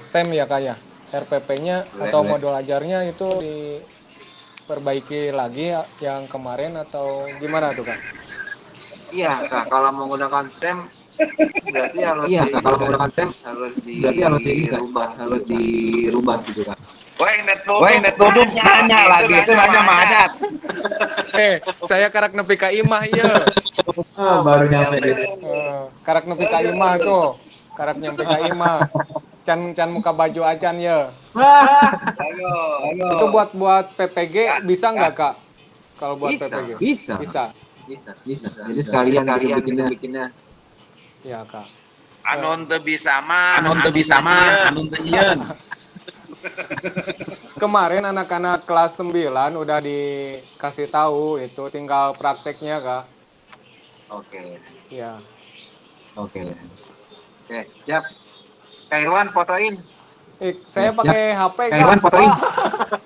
SEM ya Kak ya. RPP-nya atau modul ajarnya itu diperbaiki lagi yang kemarin atau gimana tuh Kak? Iya Kak, kalau menggunakan SEM berarti harus dirubah gitu Kak. Woi, net tutup nanya lagi itu nanya Mas Ajat. Saya karak nepi ka imah ieu. Baru nyampe gitu. Karak nepi ka imah tuh. Karak nyampe ka imah. Can muka baju acan ya. Itu buat PPG bisa nggak Kak? Kalau buat PPG? Bisa. Jadi sekalian bikinnya. Ya Kak. Anon teu bisa mah, anon teu nyieun. Kemarin anak-anak kelas 9 udah dikasih tahu, itu tinggal prakteknya Kak. Oke. Ya. Oke, siap. Kak Irwan fotoin. Saya pakai HP Kak. Kak Irwan fotoin.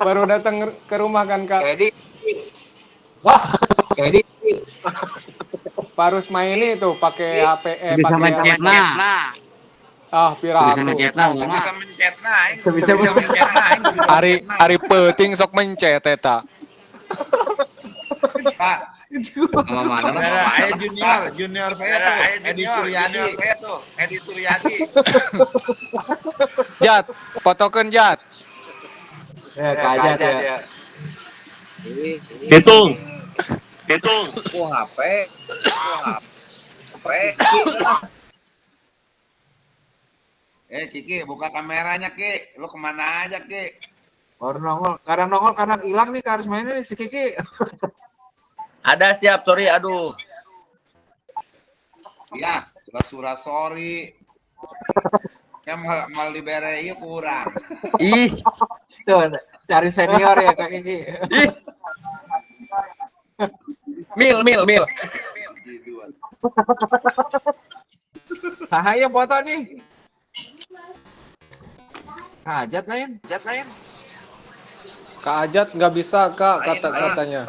Baru datang ke rumah kan Kak. Kak Edi. Wah, Kak Edi. Pak Rusmaili tuh pakai HP Bisa pakai mencet nah. pira Bisa mencet nah. Bisa hari penting sok mencet eta. Pak, Sama mana? junior saya tuh, Edi Suryadi. Jat, fotokeun Jat. Kajat ya. Hitung. HP. Kiki, buka kameranya, Ki. Lu kemana aja, Ki? Kadang nongol, kadang hilang nih harus mainnya nih si Kiki. Ada siap, sorry, aduh. Iya, surat sorry. Yang mau libere iya kurang. Ih, Tuh, cari senior ya Kak Kiki. ih. Mil. Sahaya foto nih. Kajat lain. Kak Ajat nggak bisa Kak katanya.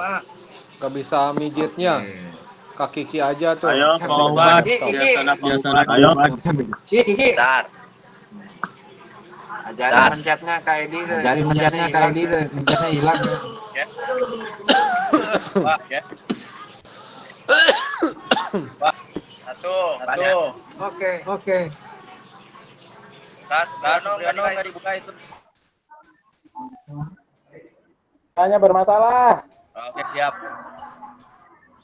Nggak bisa mijitnya. Kak Kiki aja tuh. Ayo, Sambil Pak. laptop. Biasa. Ayo. Kiki. Ajarin mencetnya kayak di tuh. Mencetnya hilang. Satu. Oke. Supriyono nggak dibuka itu. Hanya bermasalah. Oke, siap.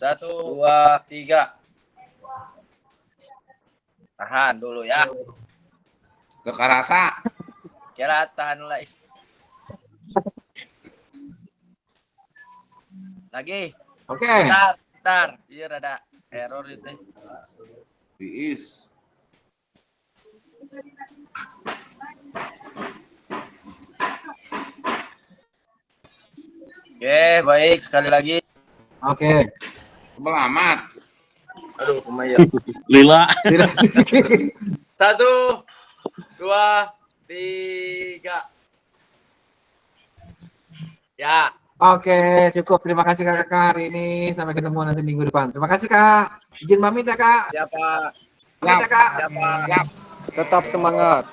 1, 2, 3. Tahan dulu ya. Kekarasa. Kira tahan lagi. Lagi. Oke. Bentar. Iya ada error itu. Diis. Oke, baik sekali lagi. Oke. Selamat. Aduh, Kumaya. Lila. 1, 2, 3. Ya. Oke, cukup. Terima kasih Kakak hari ini. Sampai ketemu nanti minggu depan. Terima kasih Kak. Izin pamit ya Kak. Siapa? Siap. Siapa? Tetap semangat.